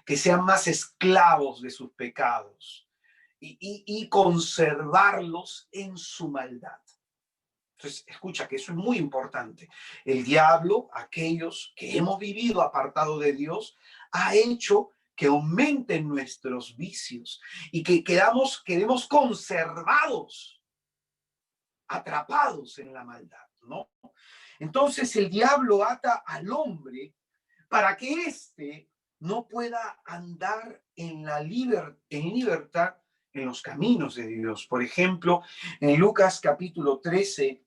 que sean más esclavos de sus pecados y conservarlos en su maldad. Entonces, escucha que eso es muy importante. El diablo, aquellos que hemos vivido apartado de Dios, ha hecho que aumenten nuestros vicios y que quedemos conservados, atrapados en la maldad, ¿no? Entonces el diablo ata al hombre para que éste no pueda andar en libertad en los caminos de Dios. Por ejemplo, en Lucas capítulo 13,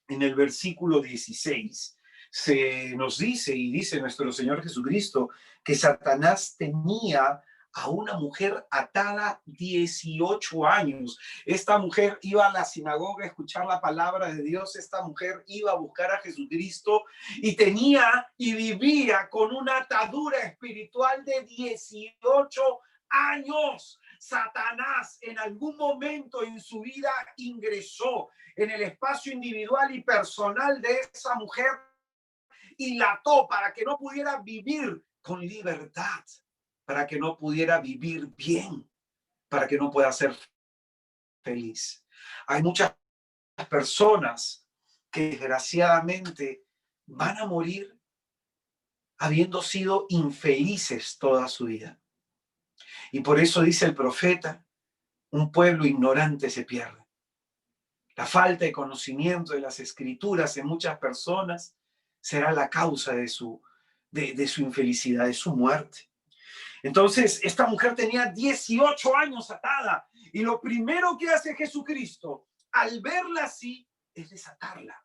en el versículo 16, se nos dice, y dice nuestro Señor Jesucristo, que Satanás tenía a una mujer atada 18 años. Esta mujer iba a la sinagoga a escuchar la palabra de Dios. Esta mujer iba a buscar a Jesucristo y tenía y vivía con una atadura espiritual de 18 años. Satanás en algún momento en su vida ingresó en el espacio individual y personal de esa mujer y la ató para que no pudiera vivir con libertad, para que no pudiera vivir bien, para que no pueda ser feliz. Hay muchas personas que desgraciadamente van a morir habiendo sido infelices toda su vida. Y por eso dice el profeta, un pueblo ignorante se pierde. La falta de conocimiento de las escrituras en muchas personas será la causa de su infelicidad, de su muerte. Entonces, esta mujer tenía 18 años atada y lo primero que hace Jesucristo al verla así es desatarla.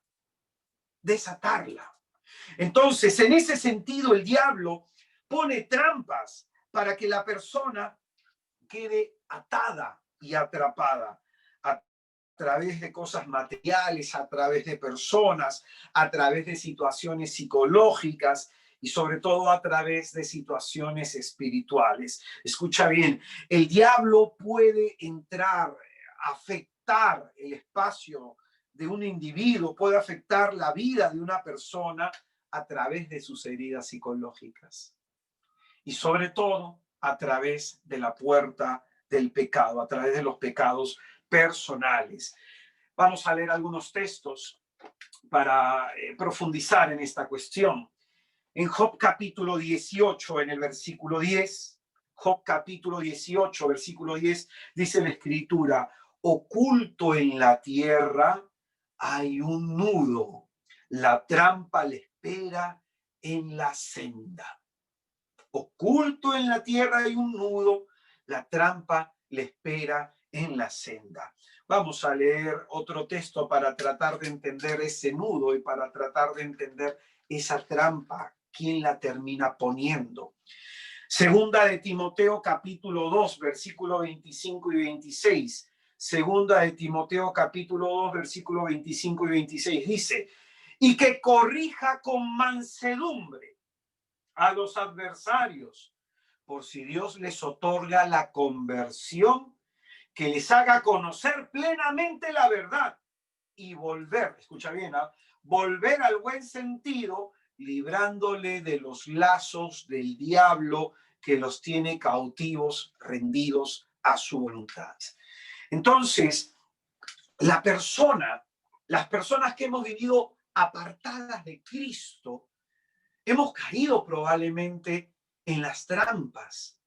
Entonces, en ese sentido, el diablo pone trampas para que la persona quede atada y atrapada a través de cosas materiales, a través de personas, a través de situaciones psicológicas y sobre todo a través de situaciones espirituales. Escucha bien, el diablo puede entrar, afectar el espacio de un individuo, puede afectar la vida de una persona a través de sus heridas psicológicas y sobre todo a través de la puerta del pecado, a través de los pecados personales. Vamos a leer algunos textos para profundizar en esta cuestión. En Job capítulo 18, en el versículo 10, Job capítulo 18, versículo 10, dice la escritura, oculto en la tierra hay un nudo, la trampa le espera en la senda. Oculto en la tierra hay un nudo, la trampa le espera en la senda. Vamos a leer otro texto para tratar de entender ese nudo y para tratar de entender esa trampa, quién la termina poniendo. Segunda de Timoteo capítulo 2, versículo 25 y 26. Segunda de Timoteo capítulo 2, versículo 25 y 26 dice, y que corrija con mansedumbre a los adversarios, por si Dios les otorga la conversión, que les haga conocer plenamente la verdad y volver, escucha bien, volver al buen sentido, librándole de los lazos del diablo que los tiene cautivos, rendidos a su voluntad. Entonces, las personas que hemos vivido apartadas de Cristo, hemos caído probablemente en las trampas,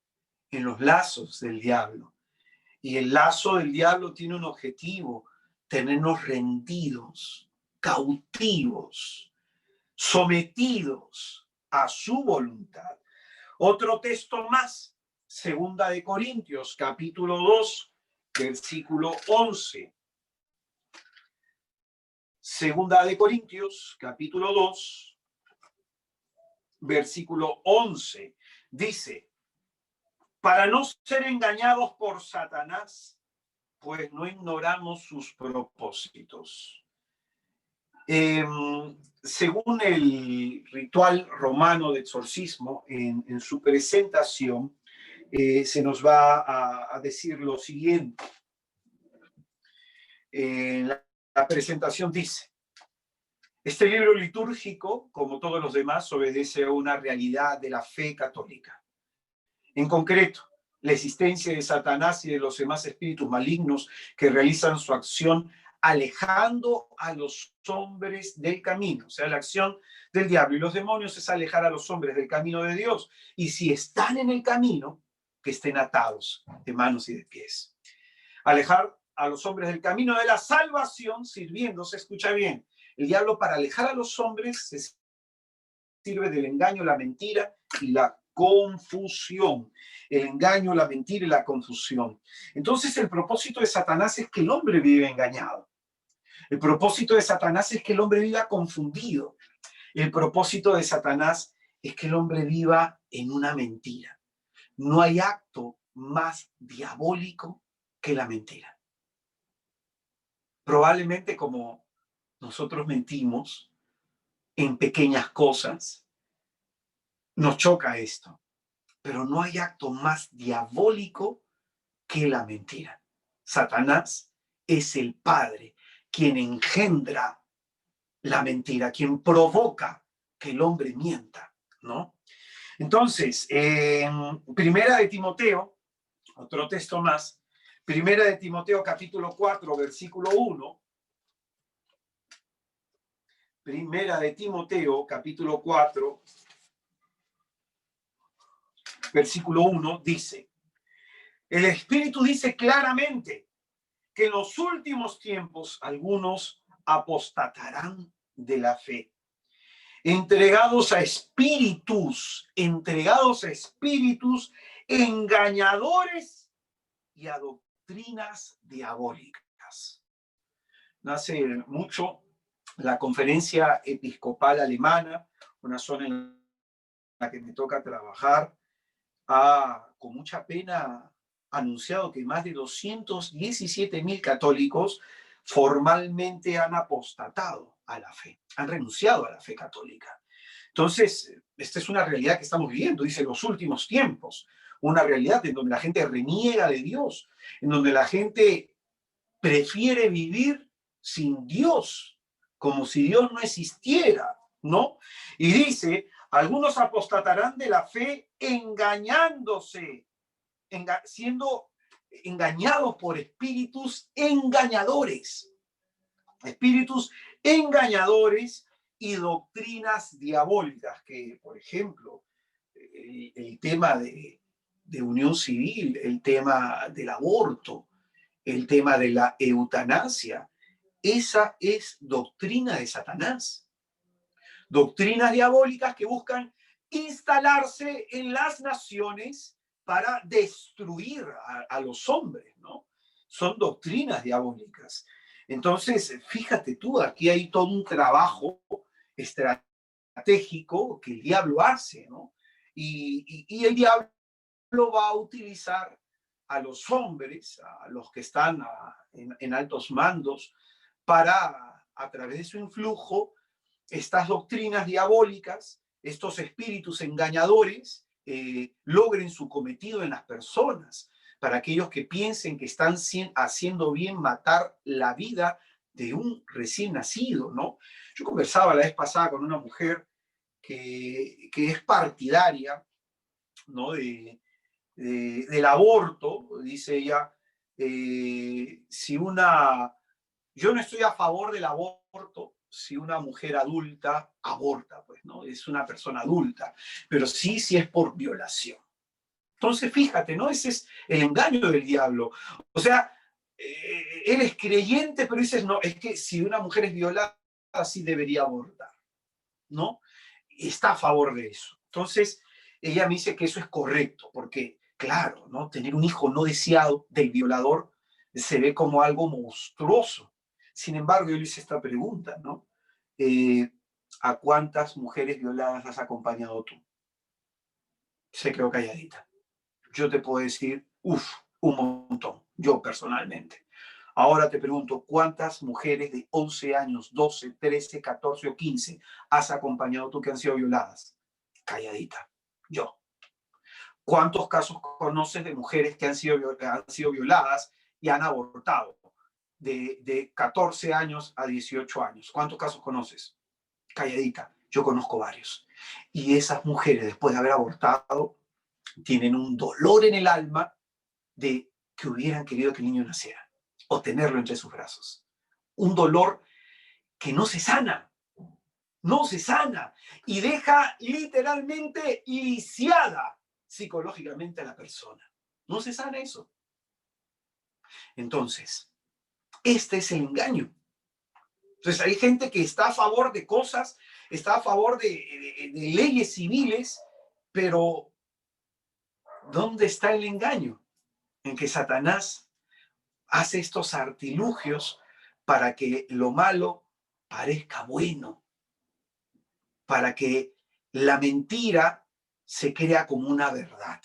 en los lazos del diablo. Y el lazo del diablo tiene un objetivo, tenernos rendidos, cautivos, sometidos a su voluntad. Otro texto más, Segunda de Corintios, capítulo 2, versículo 11. Segunda de Corintios, capítulo 2, versículo 11, dice, para no ser engañados por Satanás, pues no ignoramos sus propósitos. Según el ritual romano de exorcismo, en su presentación, se nos va a decir lo siguiente. La presentación dice, este libro litúrgico, como todos los demás, obedece a una realidad de la fe católica. En concreto, la existencia de Satanás y de los demás espíritus malignos que realizan su acción alejando a los hombres del camino. O sea, la acción del diablo y los demonios es alejar a los hombres del camino de Dios. Y si están en el camino, que estén atados de manos y de pies. Alejar a los hombres del camino de la salvación, sirviéndose, escucha bien, el diablo para alejar a los hombres se sirve del engaño, la mentira y la confusión. El engaño, la mentira y la confusión. Entonces el propósito de Satanás es que el hombre vive engañado. El propósito de Satanás es que el hombre viva confundido. El propósito de Satanás es que el hombre viva en una mentira. No hay acto más diabólico que la mentira. Probablemente como nosotros mentimos en pequeñas cosas, nos choca esto. Pero no hay acto más diabólico que la mentira. Satanás es el padre quien engendra la mentira, quien provoca que el hombre mienta, ¿no? Entonces, en Primera de Timoteo, otro texto más, Primera de Timoteo capítulo 4, versículo 1, Primera de Timoteo capítulo 4, versículo 1, dice, el Espíritu dice claramente que en los últimos tiempos algunos apostatarán de la fe, entregados a espíritus engañadores y a doctrinas diabólicas. Nace mucho la Conferencia Episcopal Alemana, una zona en la que me toca trabajar, con mucha pena anunciado que más de 217.000 católicos formalmente han apostatado a la fe, han renunciado a la fe católica. Entonces, esta es una realidad que estamos viviendo, dice los últimos tiempos, una realidad en donde la gente reniega de Dios, en donde la gente prefiere vivir sin Dios, como si Dios no existiera, ¿no? Y dice, algunos apostatarán de la fe engañándose, siendo engañados por espíritus engañadores y doctrinas diabólicas, que, por ejemplo, el tema de unión civil, el tema del aborto, el tema de la eutanasia, esa es doctrina de Satanás. Doctrinas diabólicas que buscan instalarse en las naciones para destruir a los hombres, ¿no? Son doctrinas diabólicas. Entonces, fíjate tú, aquí hay todo un trabajo estratégico que el diablo hace, ¿no? Y el diablo va a utilizar a los hombres, a los que están en altos mandos, para, a través de su influjo, estas doctrinas diabólicas, estos espíritus engañadores, logren su cometido en las personas, para aquellos que piensen que están haciendo bien matar la vida de un recién nacido, ¿no? Yo conversaba la vez pasada con una mujer que es partidaria, ¿no? Del aborto, dice ella, yo no estoy a favor del aborto si una mujer adulta aborta, pues, ¿no? Es una persona adulta, pero sí si es por violación. Entonces, fíjate, ¿no? Ese es el engaño del diablo. O sea, él es creyente, pero dices, no, es que si una mujer es violada, sí debería abortar, ¿no? Y está a favor de eso. Entonces, ella me dice que eso es correcto, porque, claro, ¿no? Tener un hijo no deseado del violador se ve como algo monstruoso. Sin embargo, yo le hice esta pregunta, ¿no? ¿A cuántas mujeres violadas has acompañado tú? Se quedó calladita. Yo te puedo decir, un montón, yo personalmente. Ahora te pregunto, ¿cuántas mujeres de 11 años, 12, 13, 14 o 15 has acompañado tú que han sido violadas? Calladita, yo. ¿Cuántos casos conoces de mujeres que han sido violadas y han abortado de 14 años a 18 años? ¿Cuántos casos conoces? Calladita, yo conozco varios. Y esas mujeres, después de haber abortado, tienen un dolor en el alma de que hubieran querido que el niño naciera o tenerlo entre sus brazos. Un dolor que no se sana, no se sana y deja literalmente lisiada psicológicamente a la persona. No se sana eso. Entonces, este es el engaño. Entonces, hay gente que está a favor de cosas, está a favor de leyes civiles, pero ¿Dónde está el engaño? En que Satanás hace estos artilugios para que lo malo parezca bueno, para que la mentira se crea como una verdad.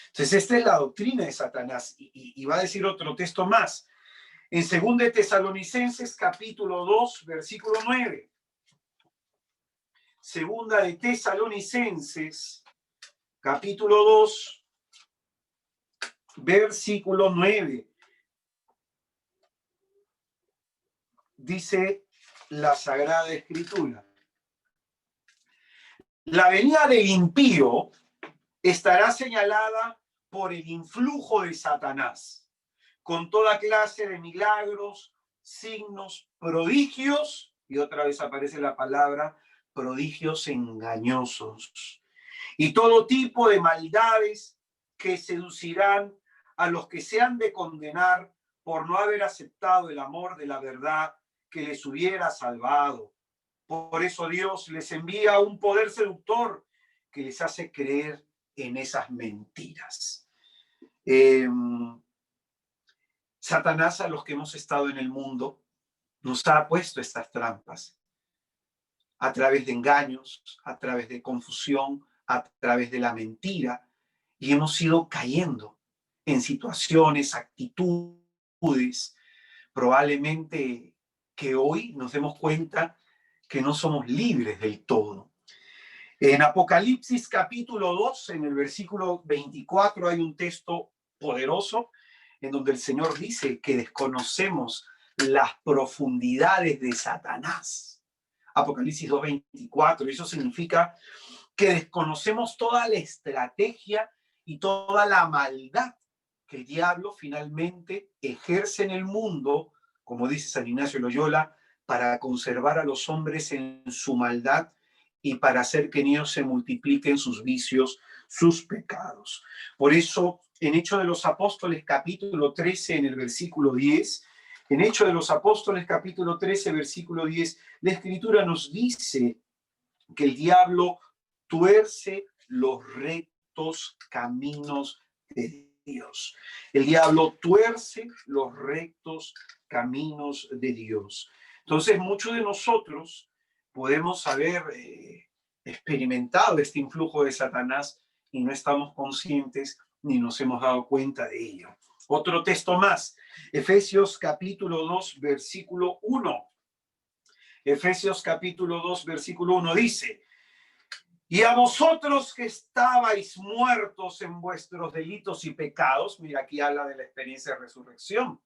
Entonces, esta es la doctrina de Satanás. Y va a decir otro texto más. En 2 de Tesalonicenses, capítulo 2, versículo 9. Segunda de Tesalonicenses, capítulo 2, versículo 9. Dice la Sagrada Escritura: la venida del impío estará señalada por el influjo de Satanás, con toda clase de milagros, signos, prodigios, y otra vez aparece la palabra prodigios engañosos, y todo tipo de maldades que seducirán a los que se han de condenar por no haber aceptado el amor de la verdad que les hubiera salvado. Por eso Dios les envía un poder seductor que les hace creer en esas mentiras. Satanás, a los que hemos estado en el mundo, nos ha puesto estas trampas a través de engaños, a través de confusión, a través de la mentira, y hemos ido cayendo en situaciones, actitudes, probablemente que hoy nos demos cuenta que no somos libres del todo. En Apocalipsis capítulo 2, en el versículo 24, hay un texto poderoso en donde el Señor dice que desconocemos las profundidades de Satanás. Apocalipsis 2:24, eso significa que desconocemos toda la estrategia y toda la maldad que el diablo finalmente ejerce en el mundo, como dice San Ignacio Loyola, para conservar a los hombres en su maldad y para hacer que en ellos se multipliquen sus vicios, sus pecados. Por eso, en Hechos de los Apóstoles, capítulo 13, en el versículo 10, en Hechos de los Apóstoles, capítulo 13, versículo 10, la Escritura nos dice que el diablo tuerce los rectos caminos de Dios. El diablo tuerce los rectos caminos de Dios. Entonces, muchos de nosotros podemos haber experimentado este influjo de Satanás y no estamos conscientes ni nos hemos dado cuenta de ello. Otro texto más, Efesios capítulo 2, versículo 1. Efesios capítulo 2, versículo 1 dice: y a vosotros que estabais muertos en vuestros delitos y pecados, mira, aquí habla de la experiencia de resurrección,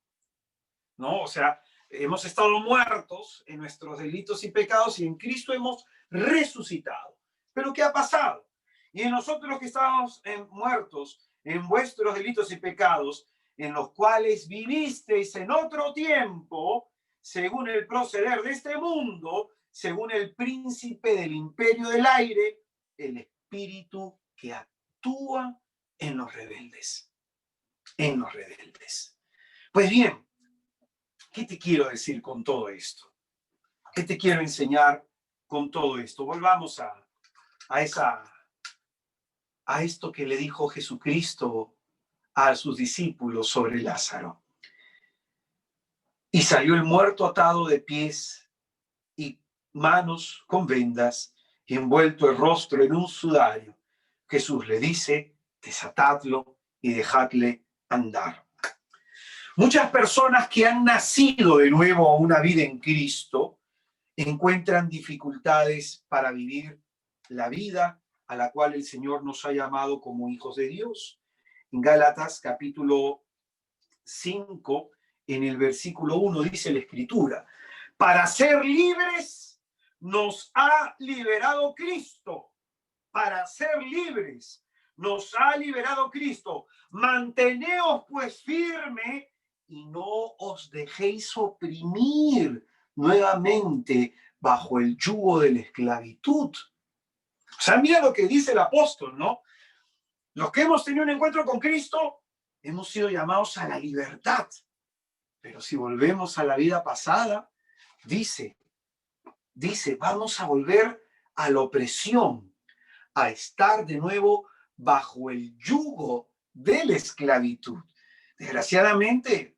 ¿no? O sea, hemos estado muertos en nuestros delitos y pecados y en Cristo hemos resucitado. ¿Pero qué ha pasado? Y en nosotros que estábamos muertos en vuestros delitos y pecados, en los cuales vivisteis en otro tiempo, según el proceder de este mundo, según el príncipe del imperio del aire, el espíritu que actúa en los rebeldes. En los rebeldes. Pues bien, ¿qué te quiero decir con todo esto? ¿Qué te quiero enseñar con todo esto? Volvamos a esto que le dijo Jesucristo a sus discípulos sobre Lázaro. Y salió el muerto atado de pies y manos con vendas y envuelto el rostro en un sudario. Jesús le dice: desatadlo y dejadle andar. Muchas personas que han nacido de nuevo a una vida en Cristo encuentran dificultades para vivir la vida a la cual el Señor nos ha llamado como hijos de Dios. En Gálatas capítulo 5, en el versículo 1, dice la Escritura: para ser libres nos ha liberado Cristo. Para ser libres nos ha liberado Cristo. Manteneos pues firme y no os dejéis oprimir nuevamente bajo el yugo de la esclavitud. O sea, mira lo que dice el apóstol, ¿no? Los que hemos tenido un encuentro con Cristo hemos sido llamados a la libertad. Pero si volvemos a la vida pasada, dice, vamos a volver a la opresión, a estar de nuevo bajo el yugo de la esclavitud. Desgraciadamente,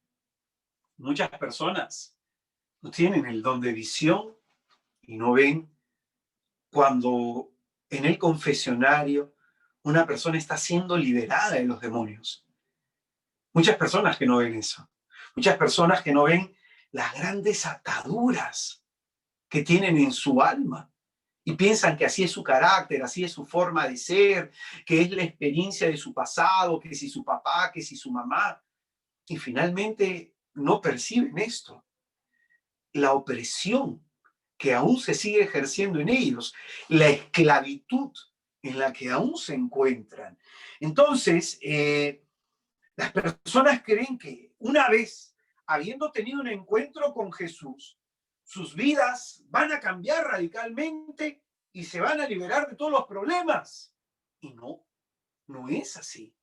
muchas personas no tienen el don de visión y no ven cuando en el confesionario una persona está siendo liberada de los demonios. Muchas personas que no ven eso. Muchas personas que no ven las grandes ataduras que tienen en su alma y piensan que así es su carácter, así es su forma de ser, que es la experiencia de su pasado, que si su papá, que si su mamá. Y finalmente no perciben esto, la opresión que aún se sigue ejerciendo en ellos, la esclavitud en la que aún se encuentran. Entonces, las personas creen que una vez habiendo tenido un encuentro con Jesús, sus vidas van a cambiar radicalmente y se van a liberar de todos los problemas. Y no, no es así.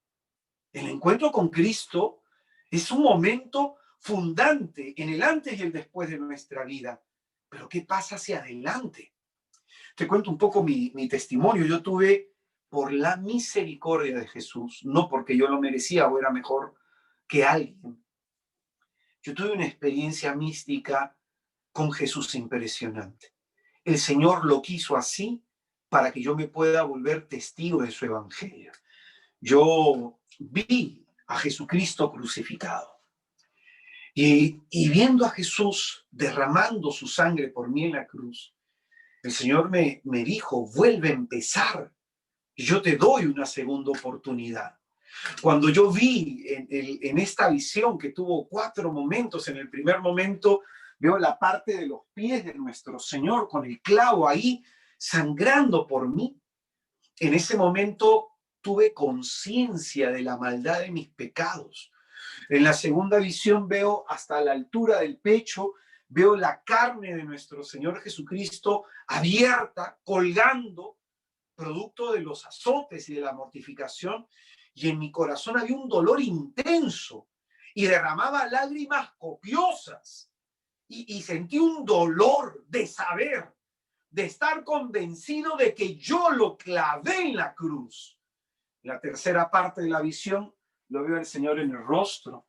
El encuentro con Cristo es un momento fundante en el antes y el después de nuestra vida. Pero ¿qué pasa hacia adelante? Te cuento un poco mi testimonio. Yo tuve, por la misericordia de Jesús, no porque yo lo merecía o era mejor que alguien, yo tuve una experiencia mística con Jesús impresionante. El Señor lo quiso así para que yo me pueda volver testigo de su evangelio. Yo vi a Jesucristo crucificado y viendo a Jesús derramando su sangre por mí en la cruz, el Señor me dijo, vuelve a empezar, yo te doy una segunda oportunidad. Cuando yo vi en esta visión que tuvo 4 momentos, en el primer momento veo la parte de los pies de nuestro Señor con el clavo ahí sangrando por mí. En ese momento tuve conciencia de la maldad de mis pecados. En la segunda visión veo hasta la altura del pecho, veo la carne de nuestro Señor Jesucristo abierta, colgando, producto de los azotes y de la mortificación, y en mi corazón había un dolor intenso y derramaba lágrimas copiosas y sentí un dolor de saber, de estar convencido de que yo lo clavé en la cruz. En la tercera parte de la visión lo veo al Señor en el rostro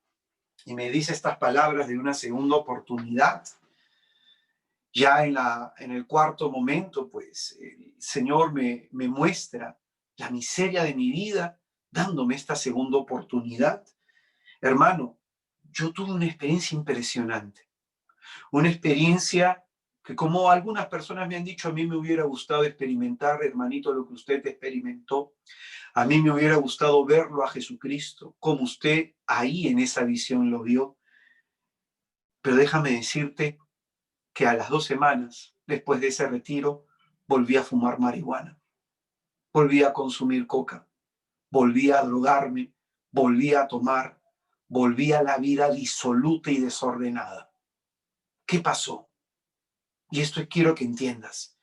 y me dice estas palabras de una segunda oportunidad. Ya en el cuarto momento, pues, el Señor me muestra la miseria de mi vida, dándome esta segunda oportunidad. Hermano, yo tuve una experiencia impresionante, una experiencia que, como algunas personas me han dicho, a mí me hubiera gustado experimentar, hermanito, lo que usted experimentó. A mí me hubiera gustado verlo a Jesucristo, como usted ahí en esa visión lo vio. Pero déjame decirte que a las 2 semanas, después de ese retiro, volví a fumar marihuana, volví a consumir coca, volví a drogarme, volví a tomar, volví a la vida disoluta y desordenada. ¿Qué pasó? Y esto quiero que entiendas.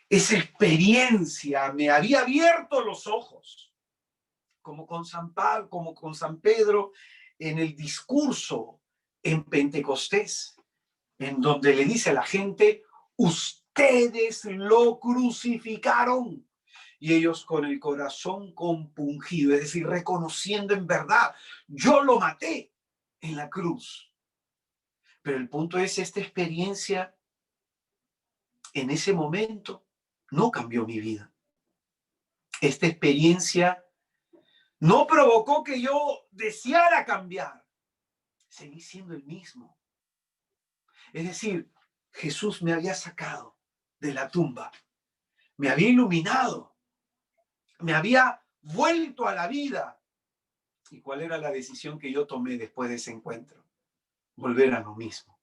Esa experiencia me había abierto los ojos, como con San Pedro en el discurso en Pentecostés, en donde le dice a la gente, ustedes lo crucificaron. Y ellos con el corazón compungido, es decir, reconociendo en verdad, yo lo maté en la cruz. Pero el punto es, esta experiencia en ese momento no cambió mi vida. Esta experiencia no provocó que yo deseara cambiar. Seguí siendo el mismo. Es decir, Jesús me había sacado de la tumba, me había iluminado, me había vuelto a la vida. ¿Y cuál era la decisión que yo tomé después de ese encuentro? Volver a lo mismo.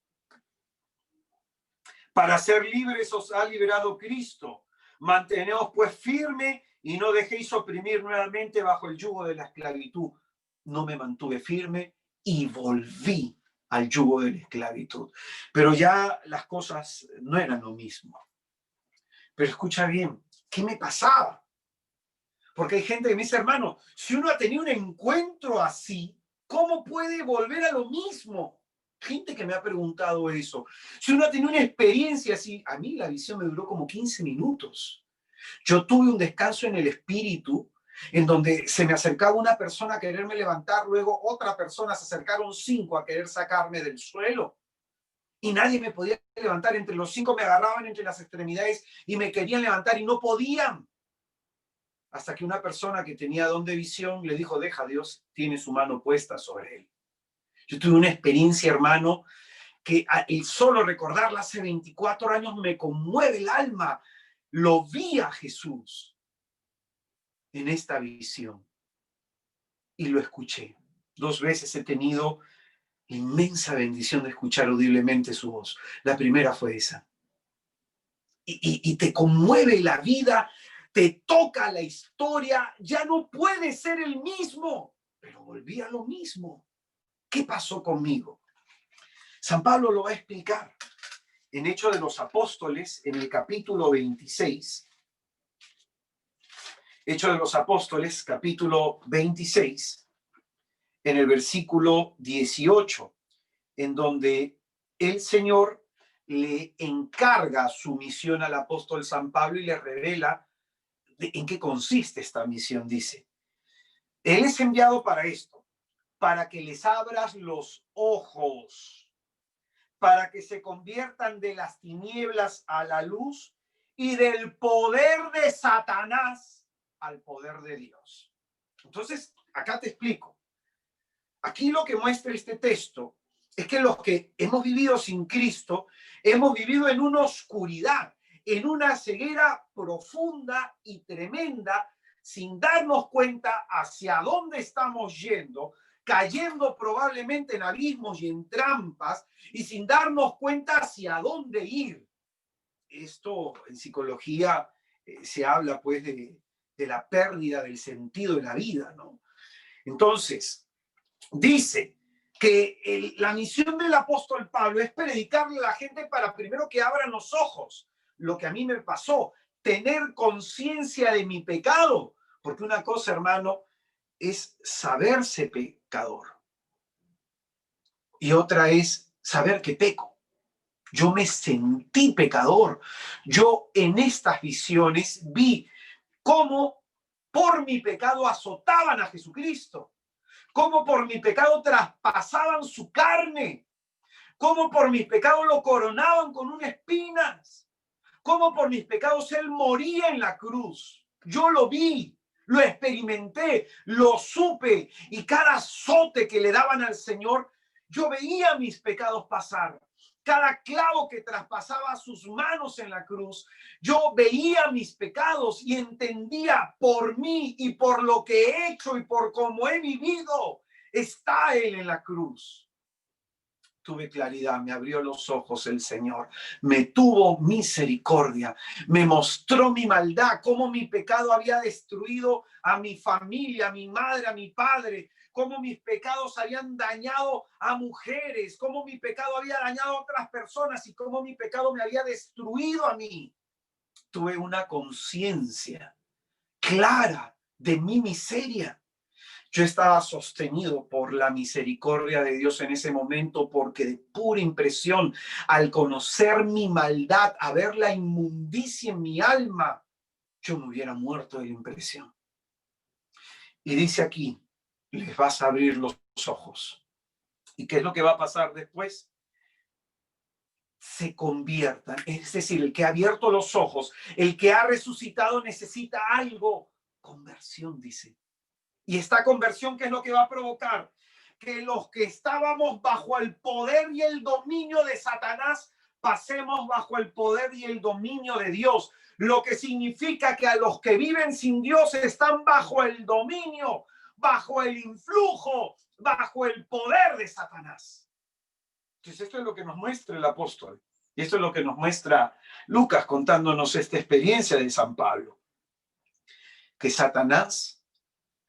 Para ser libres os ha liberado Cristo. Manteneos pues firme y no dejéis oprimir nuevamente bajo el yugo de la esclavitud. No me mantuve firme y volví al yugo de la esclavitud. Pero ya las cosas no eran lo mismo. Pero escucha bien, ¿qué me pasaba? Porque hay gente que me dice, hermano, si uno ha tenido un encuentro así, ¿cómo puede volver a lo mismo? Gente que me ha preguntado eso. Si uno ha tenido una experiencia así, a mí la visión me duró como 15 minutos. Yo tuve un descanso en el espíritu en donde se me acercaba una persona a quererme levantar, luego otra persona, se acercaron 5 a querer sacarme del suelo y nadie me podía levantar. Entre los 5 me agarraban entre las extremidades y me querían levantar y no podían. Hasta que una persona que tenía don de visión le dijo, deja, Dios tiene su mano puesta sobre él. Yo tuve una experiencia, hermano, que el solo recordarla hace 24 años me conmueve el alma. Lo vi a Jesús en esta visión y lo escuché. 2 veces he tenido la inmensa bendición de escuchar audiblemente su voz. La primera fue esa. Y te conmueve la vida, te toca la historia, ya no puedes ser el mismo, pero volví a lo mismo. ¿Qué pasó conmigo? San Pablo lo va a explicar en Hechos de los Apóstoles, en el capítulo 26. Hechos de los Apóstoles, capítulo 26, en el versículo 18, en donde el Señor le encarga su misión al apóstol San Pablo y le revela en qué consiste esta misión. Dice, él es enviado para esto, para que les abras los ojos, para que se conviertan de las tinieblas a la luz y del poder de Satanás al poder de Dios. Entonces, acá te explico. Aquí lo que muestra este texto es que los que hemos vivido sin Cristo, hemos vivido en una oscuridad, en una ceguera profunda y tremenda, sin darnos cuenta hacia dónde estamos yendo, cayendo probablemente en abismos y en trampas, y sin darnos cuenta hacia dónde ir. Esto en psicología se habla pues de la pérdida del sentido de la vida, ¿no? Entonces, dice que la misión del apóstol Pablo es predicarle a la gente para primero que abran los ojos, lo que a mí me pasó, tener conciencia de mi pecado, porque una cosa, hermano, es saberse pecador y otra es saber que peco. Yo me sentí pecador. Yo en estas visiones vi cómo por mi pecado azotaban a Jesucristo, cómo por mi pecado traspasaban su carne, cómo por mis pecados lo coronaban con unas espinas, cómo por mis pecados él moría en la cruz. Yo lo vi, lo experimenté, lo supe, y cada azote que le daban al Señor, yo veía mis pecados pasar. Cada clavo que traspasaba sus manos en la cruz, yo veía mis pecados y entendía por mí y por lo que he hecho y por cómo he vivido, está Él en la cruz. Tuve claridad, me abrió los ojos el Señor, me tuvo misericordia, me mostró mi maldad, cómo mi pecado había destruido a mi familia, a mi madre, a mi padre, cómo mis pecados habían dañado a mujeres, cómo mi pecado había dañado a otras personas y cómo mi pecado me había destruido a mí. Tuve una conciencia clara de mi miseria. Yo estaba sostenido por la misericordia de Dios en ese momento, porque de pura impresión, al conocer mi maldad, a ver la inmundicia en mi alma, yo me hubiera muerto de la impresión. Y dice aquí, les vas a abrir los ojos. ¿Y qué es lo que va a pasar después? Se conviertan. Es decir, el que ha abierto los ojos, el que ha resucitado necesita algo. Conversión, dice. Y esta conversión, ¿qué es lo que va a provocar? Que los que estábamos bajo el poder y el dominio de Satanás pasemos bajo el poder y el dominio de Dios. Lo que significa que a los que viven sin Dios están bajo el dominio, bajo el influjo, bajo el poder de Satanás. Entonces esto es lo que nos muestra el apóstol. Y esto es lo que nos muestra Lucas contándonos esta experiencia de San Pablo. Que Satanás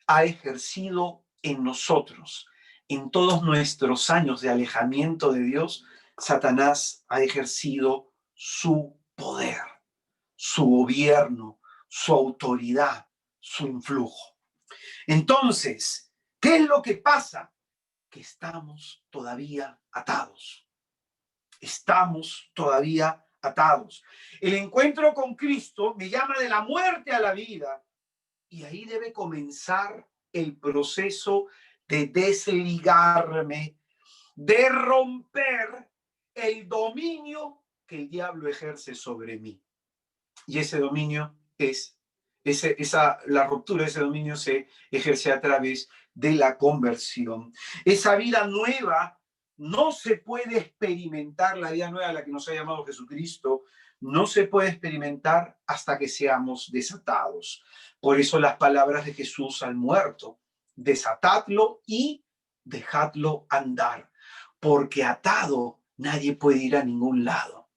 ha ejercido en nosotros, en todos nuestros años de alejamiento de Dios, Satanás ha ejercido su poder, su gobierno, su autoridad, su influjo. Entonces, ¿qué es lo que pasa? Que estamos todavía atados. Estamos todavía atados. El encuentro con Cristo me llama de la muerte a la vida. Y ahí debe comenzar el proceso de desligarme, de romper el dominio que el diablo ejerce sobre mí. Y ese dominio es, la ruptura de ese dominio se ejerce a través de la conversión. Esa vida nueva no se puede experimentar, la vida nueva a la que nos ha llamado Jesucristo, no se puede experimentar hasta que seamos desatados. Por eso las palabras de Jesús al muerto: desatadlo y dejadlo andar, porque atado nadie puede ir a ningún lado.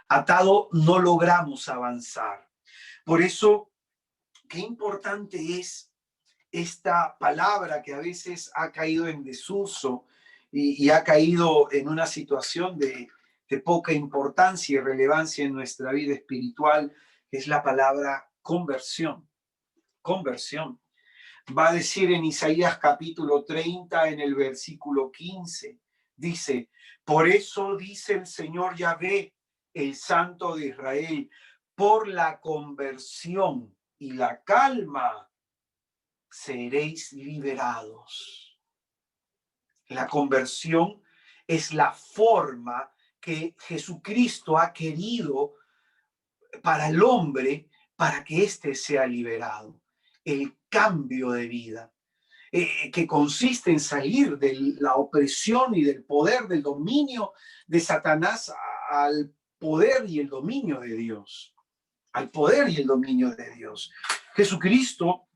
Atado no logramos avanzar. Por eso, qué importante es esta palabra que a veces ha caído en desuso y ha caído en una situación de poca importancia y relevancia en nuestra vida espiritual, es la palabra conversión. Conversión. Va a decir en Isaías capítulo 30, en el versículo 15, dice: por eso dice el Señor Yahvé, el Santo de Israel, por la conversión y la calma seréis liberados. La conversión es la forma que Jesucristo ha querido para el hombre, para que éste sea liberado. El cambio de vida, que consiste en salir de la opresión y del poder, del dominio de Satanás, al poder y el dominio de Dios. Al poder y el dominio de Dios. Jesucristo,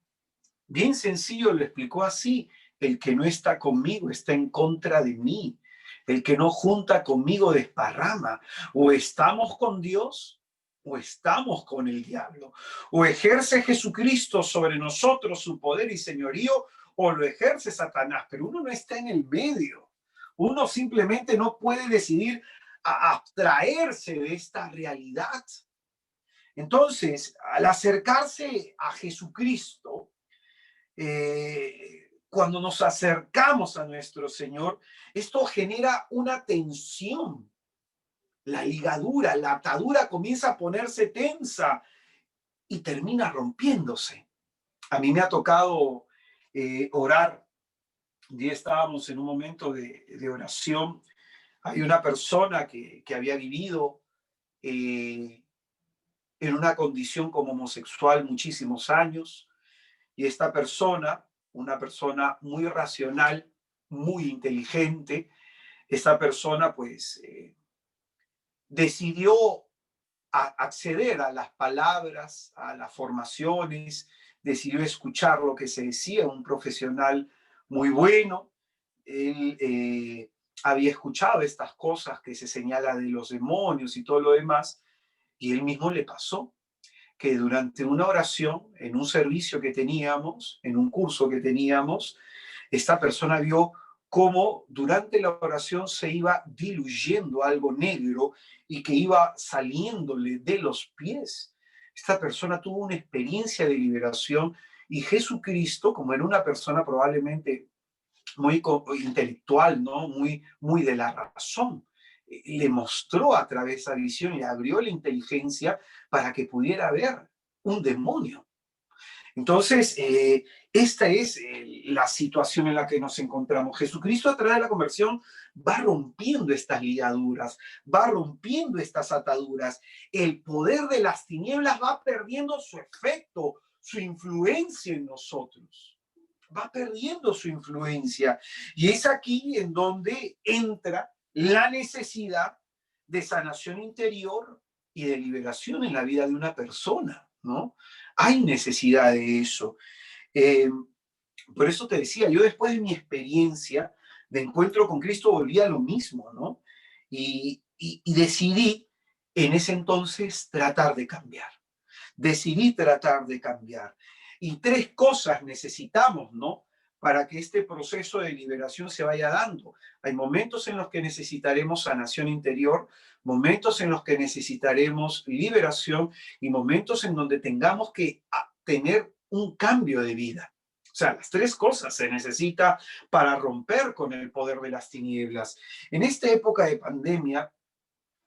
bien sencillo, lo explicó así: el que no está conmigo está en contra de mí. El que no junta conmigo desparrama. O estamos con Dios o estamos con el diablo. O ejerce Jesucristo sobre nosotros su poder y señorío, o lo ejerce Satanás. Pero uno no está en el medio. Uno simplemente no puede decidir abstraerse de esta realidad. Entonces, al acercarse a Jesucristo, cuando nos acercamos a nuestro Señor, esto genera una tensión. La ligadura, la atadura comienza a ponerse tensa y termina rompiéndose. A mí me ha tocado orar. Un día estábamos en un momento de oración. Hay una persona que había vivido en una condición como homosexual muchísimos años, y esta persona, una persona muy racional, muy inteligente, esta persona pues decidió acceder a las palabras, a las formaciones, decidió escuchar lo que se decía, un profesional muy bueno. Él había escuchado estas cosas que se señala de los demonios y todo lo demás, y él mismo le pasó que durante una oración, en un servicio que teníamos, en un curso que teníamos, esta persona vio cómo durante la oración se iba diluyendo algo negro y que iba saliéndole de los pies. Esta persona tuvo una experiencia de liberación, y Jesucristo, como era una persona probablemente muy intelectual, ¿no? Muy de la razón, le mostró a través de esa visión y le abrió la inteligencia para que pudiera ver un demonio. Entonces, esta es la situación en la que nos encontramos. Jesucristo, a través de la conversión, va rompiendo estas ligaduras, va rompiendo estas ataduras. El poder de las tinieblas va perdiendo su efecto, su influencia en nosotros. Va perdiendo su influencia. Y es aquí en donde entra la necesidad de sanación interior y de liberación en la vida de una persona, ¿no? Hay necesidad de eso. Por eso te decía, yo después de mi experiencia de encuentro con Cristo volví a lo mismo, ¿no? Y decidí en ese entonces tratar de cambiar. Decidí tratar de cambiar. Y tres cosas necesitamos, ¿no? Para que este proceso de liberación se vaya dando. Hay momentos en los que necesitaremos sanación interior, momentos en los que necesitaremos liberación y momentos en donde tengamos que tener un cambio de vida. O sea, las tres cosas se necesita para romper con el poder de las tinieblas. En esta época de pandemia,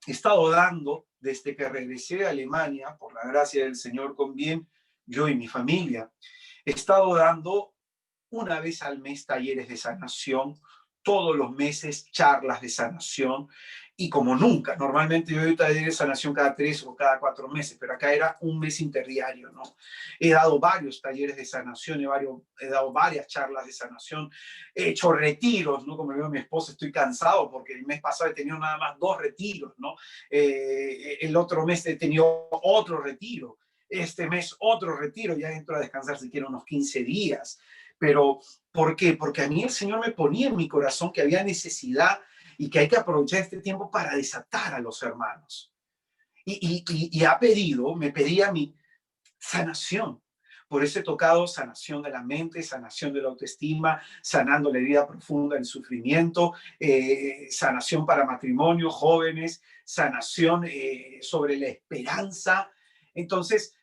he estado dando, desde que regresé de Alemania, por la gracia del Señor con bien, yo y mi familia, He estado dando una vez al mes talleres de sanación, todos los meses charlas de sanación, y como nunca, normalmente yo doy talleres de sanación cada 3 o cada 4 meses, pero acá era un mes interdiario, ¿no? He dado varios talleres de sanación, he dado varias charlas de sanación, he hecho retiros, ¿no? Como le digo a mi esposa, estoy cansado porque el mes pasado he tenido nada más 2 retiros, ¿no? El otro mes he tenido otro retiro, este mes otro retiro, ya entro a descansar si quiero unos 15 días. Pero, ¿por qué? Porque a mí el Señor me ponía en mi corazón que había necesidad y que hay que aprovechar este tiempo para desatar a los hermanos. Y me pedía mi sanación. Por eso he tocado sanación de la mente, sanación de la autoestima, sanando la herida profunda del sufrimiento, sanación para matrimonio, jóvenes, sanación sobre la esperanza. Entonces,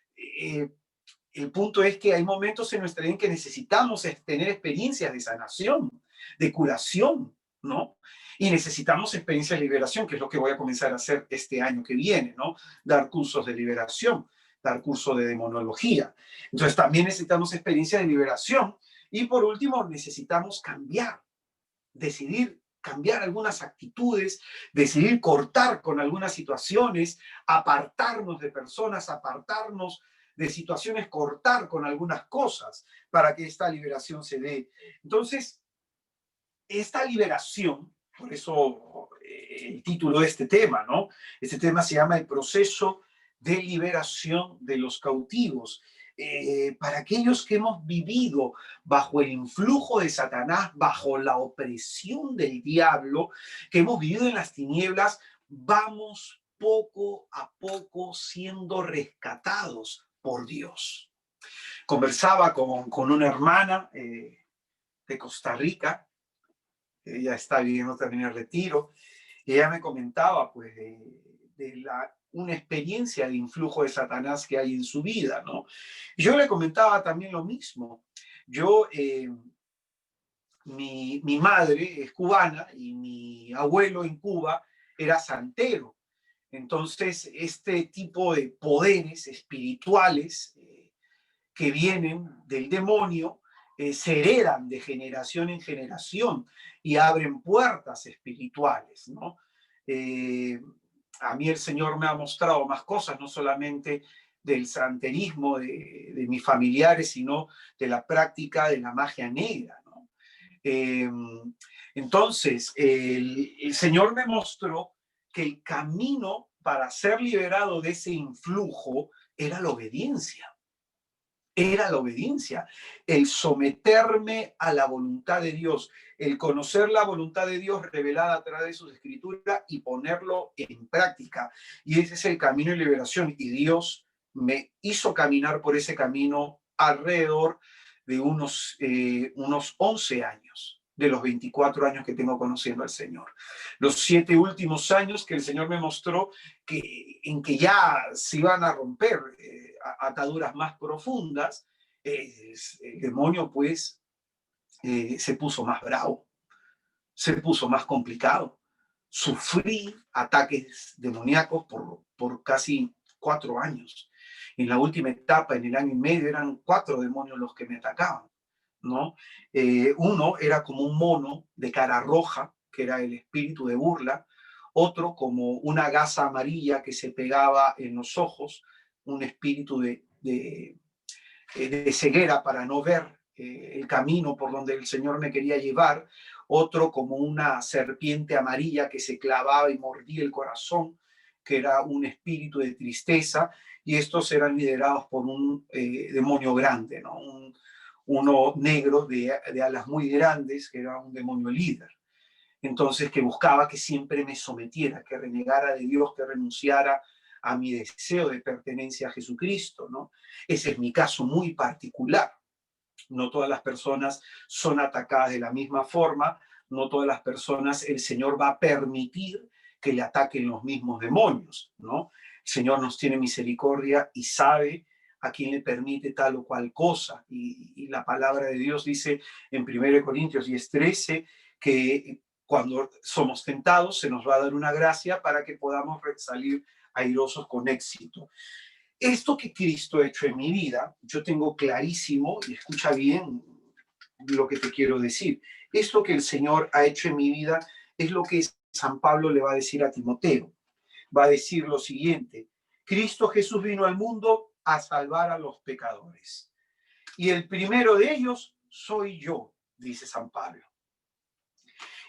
el punto es que hay momentos en nuestra vida en que necesitamos tener experiencias de sanación, de curación, ¿no? Y necesitamos experiencias de liberación, que es lo que voy a comenzar a hacer este año que viene, ¿no? Dar cursos de liberación, dar cursos de demonología. Entonces también necesitamos experiencias de liberación. Y por último, necesitamos cambiar, decidir cambiar algunas actitudes, decidir cortar con algunas situaciones, apartarnos de personas, apartarnos de situaciones, cortar con algunas cosas para que esta liberación se dé. Entonces, esta liberación, por eso el título de este tema, ¿no? Este tema se llama El proceso de liberación de los cautivos. Para aquellos que hemos vivido bajo el influjo de Satanás, bajo la opresión del diablo, que hemos vivido en las tinieblas, vamos poco a poco siendo rescatados por Dios. Conversaba con una hermana de Costa Rica. Ella está viviendo también el retiro, y ella me comentaba pues una experiencia de influjo de Satanás que hay en su vida, ¿no? Y yo le comentaba también lo mismo. Yo, mi madre es cubana y mi abuelo en Cuba era santero. Entonces, este tipo de poderes espirituales que vienen del demonio se heredan de generación en generación y abren puertas espirituales, ¿no? Eh, a mí el Señor me ha mostrado más cosas, no solamente del santerismo de mis familiares, sino de la práctica de la magia negra, ¿no? Eh, entonces, el Señor me mostró que el camino para ser liberado de ese influjo era la obediencia. Era la obediencia, el someterme a la voluntad de Dios, el conocer la voluntad de Dios revelada a través de sus escrituras y ponerlo en práctica. Y ese es el camino de liberación. Y Dios me hizo caminar por ese camino alrededor de unos 11 años, de los 24 años que tengo conociendo al Señor. Los 7 últimos años que el Señor me mostró en que ya se iban a romper ataduras más profundas, el demonio pues se puso más bravo, se puso más complicado. Sufrí ataques demoníacos por casi 4 años. En la última etapa, en el año y medio, eran 4 demonios los que me atacaban, ¿no? Uno era como un mono de cara roja, que era el espíritu de burla, otro como una gasa amarilla que se pegaba en los ojos, un espíritu de ceguera para no ver el camino por donde el Señor me quería llevar, otro como una serpiente amarilla que se clavaba y mordía el corazón, que era un espíritu de tristeza, y estos eran liderados por un demonio grande, ¿no? Uno negro de alas muy grandes, que era un demonio líder. Entonces, que buscaba que siempre me sometiera, que renegara de Dios, que renunciara a mi deseo de pertenencia a Jesucristo, ¿no? Ese es mi caso muy particular. No todas las personas son atacadas de la misma forma, no todas las personas el Señor va a permitir que le ataquen los mismos demonios, ¿no? El Señor nos tiene misericordia y sabe a quién le permite tal o cual cosa. Y la palabra de Dios dice en 1 Corintios 10:13 que cuando somos tentados se nos va a dar una gracia para que podamos salir airosos con éxito. esto que Cristo ha hecho en mi vida, yo tengo clarísimo, y escucha bien lo que te quiero decir, esto que el Señor ha hecho en mi vida es lo que San Pablo le va a decir a Timoteo. Va a decir lo siguiente: Cristo Jesús vino al mundo a salvar a los pecadores. Y el primero de ellos soy yo, dice San Pablo.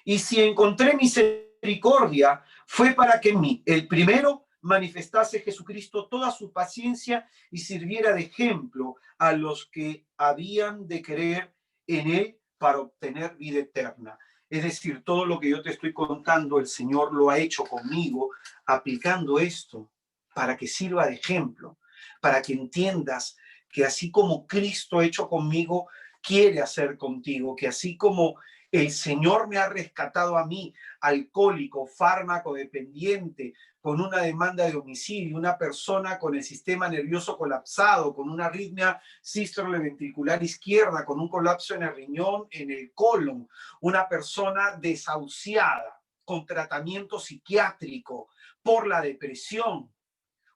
Y si encontré misericordia, fue para que en mí, el primero, manifestase Jesucristo toda su paciencia y sirviera de ejemplo a los que habían de creer en él para obtener vida eterna. Es decir, todo lo que yo te estoy contando, el Señor lo ha hecho conmigo, aplicando esto para que sirva de ejemplo, para que entiendas que así como Cristo ha hecho conmigo, quiere hacer contigo, que así como el Señor me ha rescatado a mí, alcohólico, fármaco dependiente, con una demanda de homicidio, una persona con el sistema nervioso colapsado, con una arritmia sístole ventricular izquierda, con un colapso en el riñón, en el colon, una persona desahuciada, con tratamiento psiquiátrico por la depresión,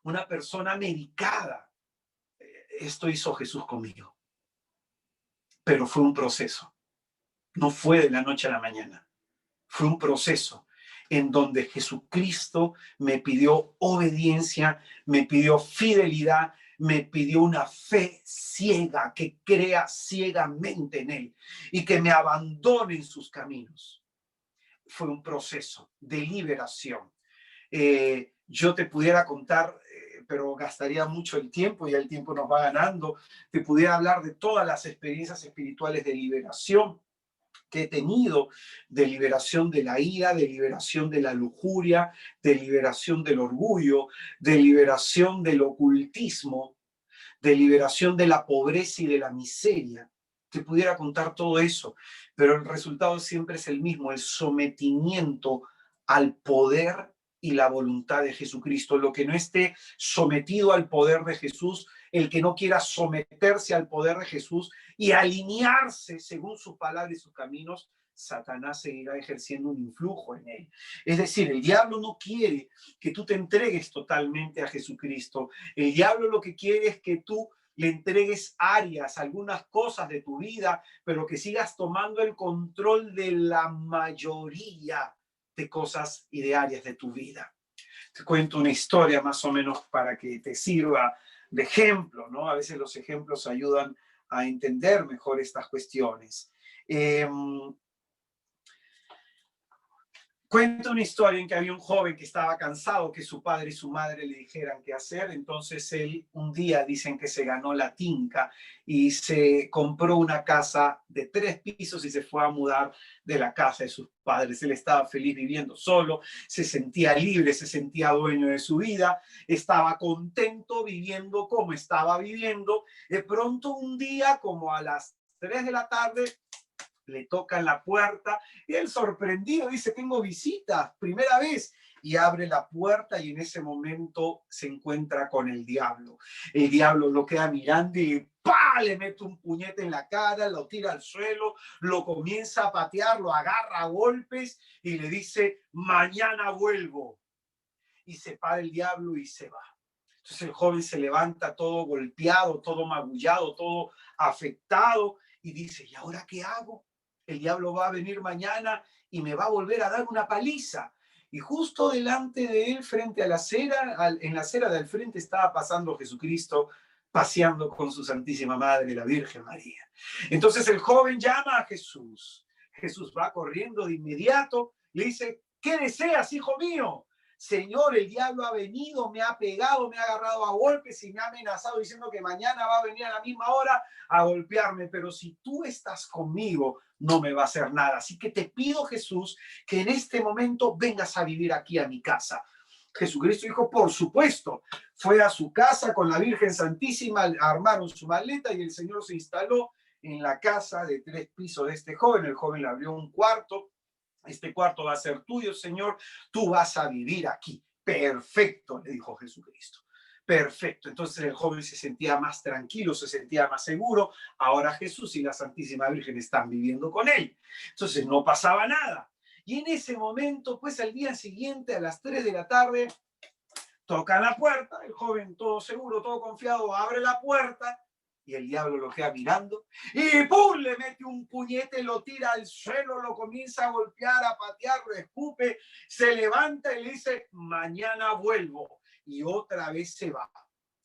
una persona medicada. Esto hizo Jesús conmigo, pero fue un proceso. No fue de la noche a la mañana. Fue un proceso en donde Jesucristo me pidió obediencia, me pidió fidelidad, me pidió una fe ciega, que crea ciegamente en Él y que me abandone en sus caminos. Fue un proceso de liberación. Yo te pudiera contar, pero gastaría mucho el tiempo y el tiempo nos va ganando. Te pudiera hablar de todas las experiencias espirituales de liberación que he tenido, de liberación de la ira, de liberación de la lujuria, de liberación del orgullo, de liberación del ocultismo, de liberación de la pobreza y de la miseria. Te pudiera contar todo eso, pero el resultado siempre es el mismo: el sometimiento al poder y la voluntad de Jesucristo. Lo que no esté sometido al poder de Jesús, el que no quiera someterse al poder de Jesús y alinearse según su palabra y sus caminos, Satanás seguirá ejerciendo un influjo en él. Es decir, el diablo no quiere que tú te entregues totalmente a Jesucristo. El diablo lo que quiere es que tú le entregues áreas, algunas cosas de tu vida, pero que sigas tomando el control de la mayoría de cosas y de áreas de tu vida. Te cuento una historia más o menos para que te sirva de ejemplo, ¿no? A veces los ejemplos ayudan a entender mejor estas cuestiones. Cuenta una historia en que había un joven que estaba cansado que su padre y su madre le dijeran qué hacer. Entonces él un día, dicen que se ganó la tinca y se compró una casa de 3 pisos y se fue a mudar de la casa de sus padres. Él estaba feliz viviendo solo, se sentía libre, se sentía dueño de su vida, estaba contento viviendo como estaba viviendo. De pronto un día, como a las 3 de la tarde, le tocan la puerta y él, sorprendido, dice: tengo visitas, primera vez. Y abre la puerta y en ese momento se encuentra con el diablo. El diablo lo queda mirando y ¡pah!, le mete un puñete en la cara, lo tira al suelo, lo comienza a patear, lo agarra a golpes y le dice: mañana vuelvo. Y se para el diablo y se va. Entonces el joven se levanta todo golpeado, todo magullado, todo afectado y dice: ¿y ahora qué hago? El diablo va a venir mañana y me va a volver a dar una paliza. Y justo delante de él, frente a la acera, en la acera del frente, estaba pasando Jesucristo, paseando con su Santísima Madre, la Virgen María. Entonces el joven llama a Jesús. Jesús va corriendo de inmediato, le dice: ¿qué deseas, hijo mío? Señor, el diablo ha venido, me ha pegado, me ha agarrado a golpes y me ha amenazado diciendo que mañana va a venir a la misma hora a golpearme, pero si tú estás conmigo, no me va a hacer nada. Así que te pido, Jesús, que en este momento vengas a vivir aquí a mi casa. Jesucristo dijo: por supuesto. Fue a su casa con la Virgen Santísima, armaron su maleta y el Señor se instaló en la casa de 3 pisos de este joven. El joven le abrió un cuarto. Este cuarto va a ser tuyo, Señor, tú vas a vivir aquí. Perfecto, le dijo Jesucristo. Perfecto. Entonces el joven se sentía más tranquilo, se sentía más seguro. Ahora Jesús y la Santísima Virgen están viviendo con él. Entonces no pasaba nada. Y en ese momento, pues al día siguiente, a las 3 de la tarde, Tocan la puerta, el joven todo seguro, todo confiado, abre la puerta y el diablo lo queda mirando y ¡pum! Le mete un puñete, lo tira al suelo, lo comienza a golpear, a patear, lo escupe, se levanta y le dice, mañana vuelvo. Y otra vez se va.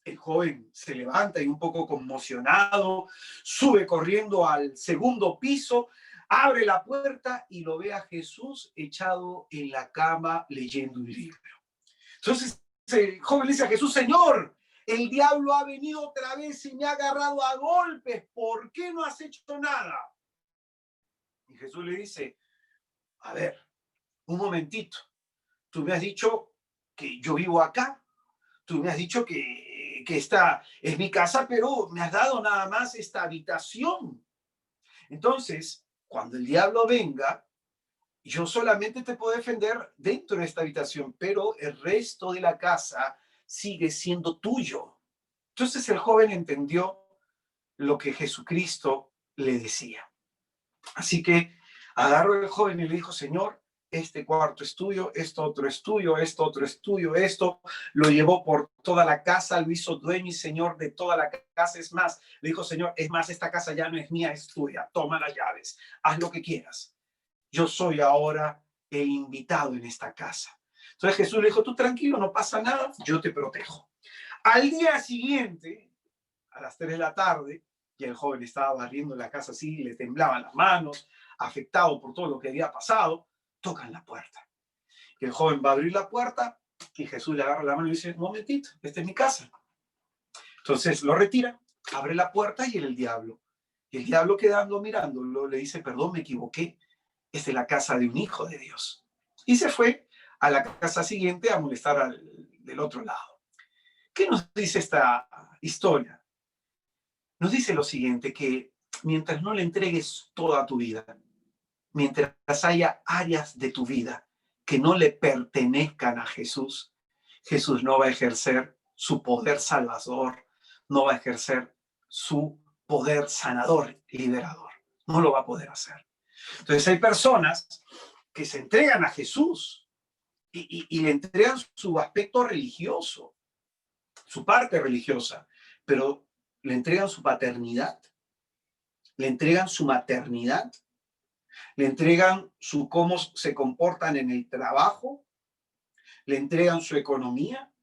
El joven se levanta y un poco conmocionado, sube corriendo al segundo piso, abre la puerta y lo ve a Jesús echado en la cama leyendo un libro. Entonces el joven le dice a Jesús, Señor, el diablo ha venido otra vez y me ha agarrado a golpes. ¿Por qué no has hecho nada? Y Jesús le dice, a ver, un momentito. Tú me has dicho que yo vivo acá. Tú me has dicho que esta es mi casa, pero me has dado nada más esta habitación. Entonces, cuando el diablo venga, yo solamente te puedo defender dentro de esta habitación, pero el resto de la casa sigue siendo tuyo. Entonces el joven entendió lo que Jesucristo le decía. Así que agarró el joven y le dijo, Señor, este cuarto es tuyo, esto otro es tuyo, esto otro es tuyo, esto lo llevó por toda la casa, lo hizo dueño y señor de toda la casa. Es más, le dijo, Señor, es más, esta casa ya no es mía, es tuya, toma las llaves, haz lo que quieras. Yo soy ahora el invitado en esta casa. Entonces Jesús le dijo, tú tranquilo, no pasa nada, yo te protejo. Al día siguiente, a las 3 de la tarde, y el joven estaba barriendo la casa así, le temblaban las manos, afectado por todo lo que había pasado, tocan la puerta. Y el joven va a abrir la puerta y Jesús le agarra la mano y dice, un momentito, esta es mi casa. Entonces lo retira, abre la puerta y el diablo. Y el diablo quedando mirándolo le dice, perdón, me equivoqué, esta es la casa de un hijo de Dios. Y se fue a la casa siguiente a molestar del otro lado. ¿Qué nos dice esta historia? Nos dice lo siguiente, que mientras no le entregues toda tu vida, mientras haya áreas de tu vida que no le pertenezcan a Jesús, Jesús no va a ejercer su poder salvador, no va a ejercer su poder sanador, liberador. No lo va a poder hacer. Entonces hay personas que se entregan a Jesús y le entregan su aspecto religioso, su parte religiosa, pero le entregan su paternidad, le entregan su maternidad, le entregan su cómo se comportan en el trabajo, le entregan su economía,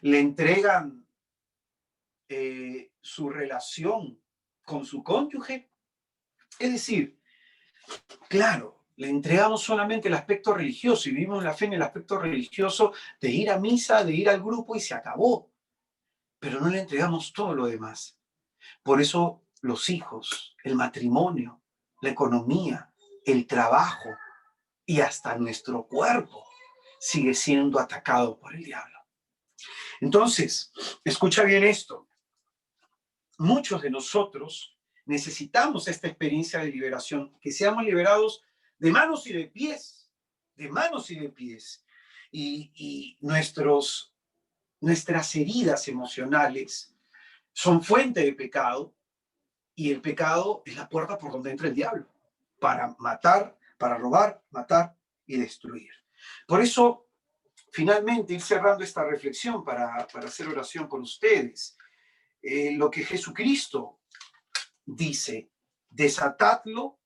le entregan su relación con su cónyuge. Es decir, claro, le entregamos solamente el aspecto religioso y vivimos la fe en el aspecto religioso de ir a misa, de ir al grupo y se acabó. Pero no le entregamos todo lo demás. Por eso los hijos, el matrimonio, la economía, el trabajo y hasta nuestro cuerpo sigue siendo atacado por el diablo. Entonces, escucha bien esto. Muchos de nosotros necesitamos esta experiencia de liberación, que seamos liberados de manos y de pies, de manos y de pies. Y nuestras heridas emocionales son fuente de pecado, y el pecado es la puerta por donde entra el diablo, para matar, para robar, matar y destruir. Por eso, finalmente, ir cerrando esta reflexión para hacer oración con ustedes, lo que Jesucristo dice, desatadlo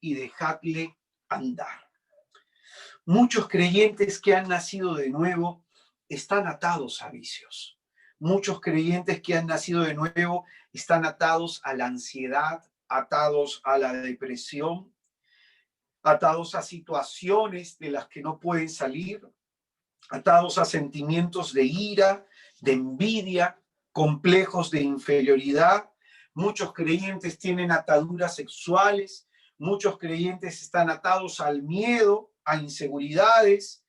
y dejadle andar. Muchos creyentes que han nacido de nuevo están atados a vicios. Muchos creyentes que han nacido de nuevo están atados a la ansiedad, atados a la depresión, atados a situaciones de las que no pueden salir, atados a sentimientos de ira, de envidia, complejos de inferioridad. Muchos creyentes tienen ataduras sexuales, muchos creyentes están atados al miedo, a inseguridades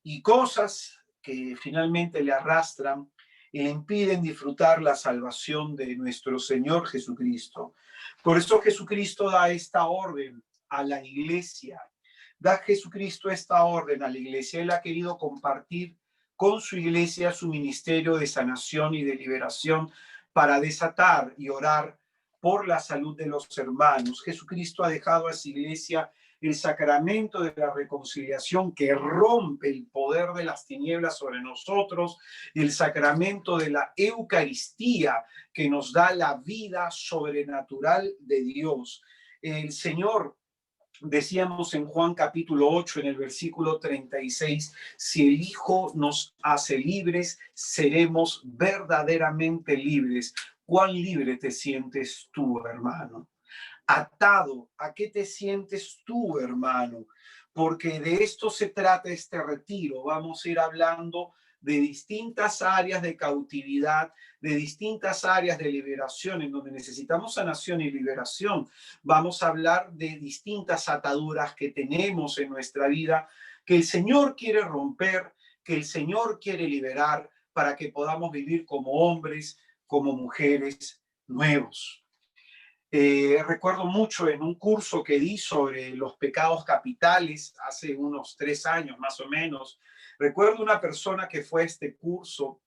y cosas que finalmente le arrastran y le impiden disfrutar la salvación de nuestro Señor Jesucristo. Por eso Jesucristo da esta orden a la iglesia. Da Jesucristo esta orden a la iglesia. Él ha querido compartir con su iglesia su ministerio de sanación y de liberación para desatar y orar por la salud de los hermanos. Jesucristo ha dejado a su iglesia el sacramento de la reconciliación que rompe el poder de las tinieblas sobre nosotros, el sacramento de la Eucaristía que nos da la vida sobrenatural de Dios. El Señor, decíamos en Juan capítulo 8, en el versículo 36, si el Hijo nos hace libres, seremos verdaderamente libres. ¿Cuán libre te sientes tú, hermano? Atado, ¿a qué te sientes tú, hermano? Porque de esto se trata este retiro. Vamos a ir hablando de distintas áreas de cautividad, de distintas áreas de liberación, en donde necesitamos sanación y liberación. Vamos a hablar de distintas ataduras que tenemos en nuestra vida, que el Señor quiere romper, que el Señor quiere liberar para que podamos vivir como hombres, como mujeres nuevos. Recuerdo mucho en un curso que di sobre los pecados capitales hace unos 3 años más o menos. Recuerdo una persona que fue a este curso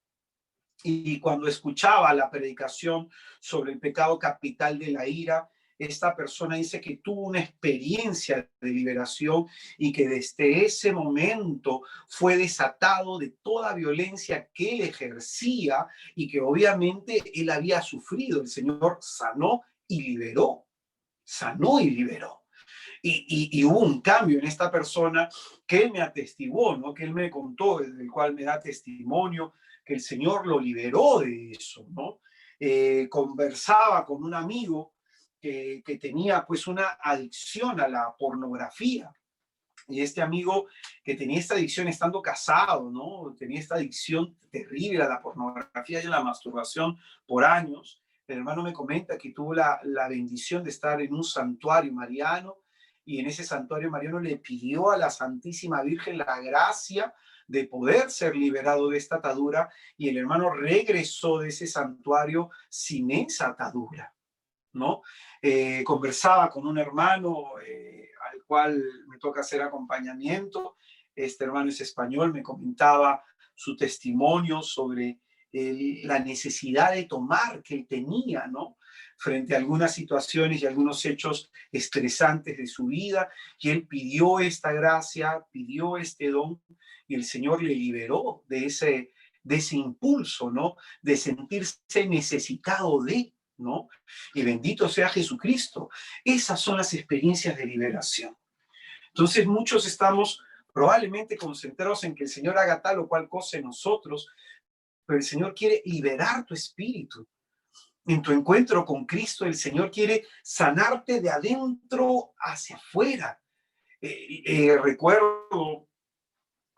y cuando escuchaba la predicación sobre el pecado capital de la ira, esta persona dice que tuvo una experiencia de liberación y que desde ese momento fue desatado de toda violencia que él ejercía y que obviamente él había sufrido. El Señor sanó y liberó, sanó y liberó. Y hubo un cambio en esta persona que él me atestiguó, ¿no? Que él me contó, del cual me da testimonio, que el Señor lo liberó de eso, ¿no? Conversaba con un amigo que tenía pues una adicción a la pornografía. Y este amigo que tenía esta adicción estando casado, ¿no? Tenía esta adicción terrible a la pornografía y a la masturbación por años. El hermano me comenta que tuvo la bendición de estar en un santuario mariano y en ese santuario mariano le pidió a la Santísima Virgen la gracia de poder ser liberado de esta atadura y el hermano regresó de ese santuario sin esa atadura, ¿no? Conversaba con un hermano al cual me toca hacer acompañamiento. Este hermano es español, me comentaba su testimonio sobre la necesidad de tomar que él tenía, ¿no? Frente a algunas situaciones y algunos hechos estresantes de su vida, y él pidió esta gracia, pidió este don, y el Señor le liberó de ese impulso, ¿no? De sentirse necesitado de, ¿no? Y bendito sea Jesucristo. Esas son las experiencias de liberación. Entonces muchos estamos probablemente concentrados en que el Señor haga tal o cual cosa en nosotros, pero el Señor quiere liberar tu espíritu. En tu encuentro con Cristo, el Señor quiere sanarte de adentro hacia afuera. Recuerdo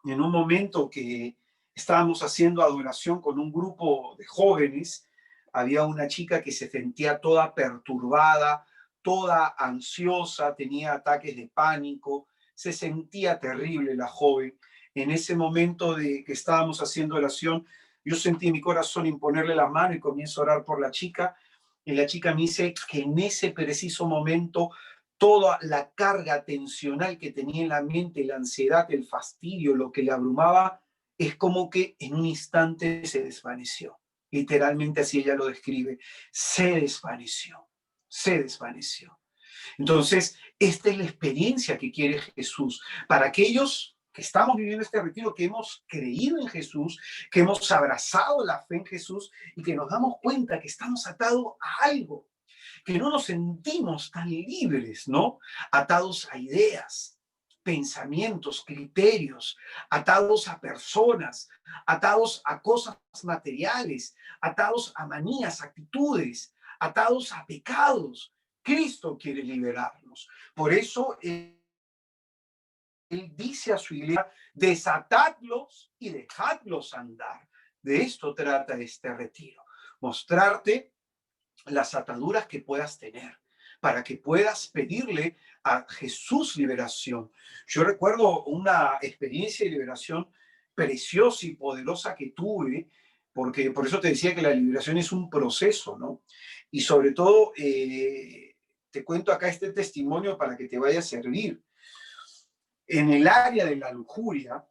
en un momento que estábamos haciendo adoración con un grupo de jóvenes, había una chica que se sentía toda perturbada, toda ansiosa, tenía ataques de pánico, se sentía terrible la joven. En ese momento de que estábamos haciendo oración, yo sentí en mi corazón imponerle la mano y comienzo a orar por la chica. Y la chica me dice que en ese preciso momento toda la carga tensional que tenía en la mente, la ansiedad, el fastidio, lo que le abrumaba, es como que en un instante se desvaneció. Literalmente así ella lo describe, se desvaneció, se desvaneció. Entonces, esta es la experiencia que quiere Jesús para aquellos que estamos viviendo este retiro, que hemos creído en Jesús, que hemos abrazado la fe en Jesús y que nos damos cuenta que estamos atados a algo, que no nos sentimos tan libres, ¿no? Atados a ideas, pensamientos, criterios, atados a personas, atados a cosas materiales, atados a manías, actitudes, atados a pecados. Cristo quiere liberarnos. Por eso él dice a su iglesia, desatadlos y dejadlos andar. De esto trata este retiro, mostrarte las ataduras que puedas tener para que puedas pedirle a Jesús liberación. Yo recuerdo una experiencia de liberación preciosa y poderosa que tuve, porque por eso te decía que la liberación es un proceso, ¿no? Y sobre todo, te cuento acá este testimonio para que te vaya a servir. En el área de la lujuria,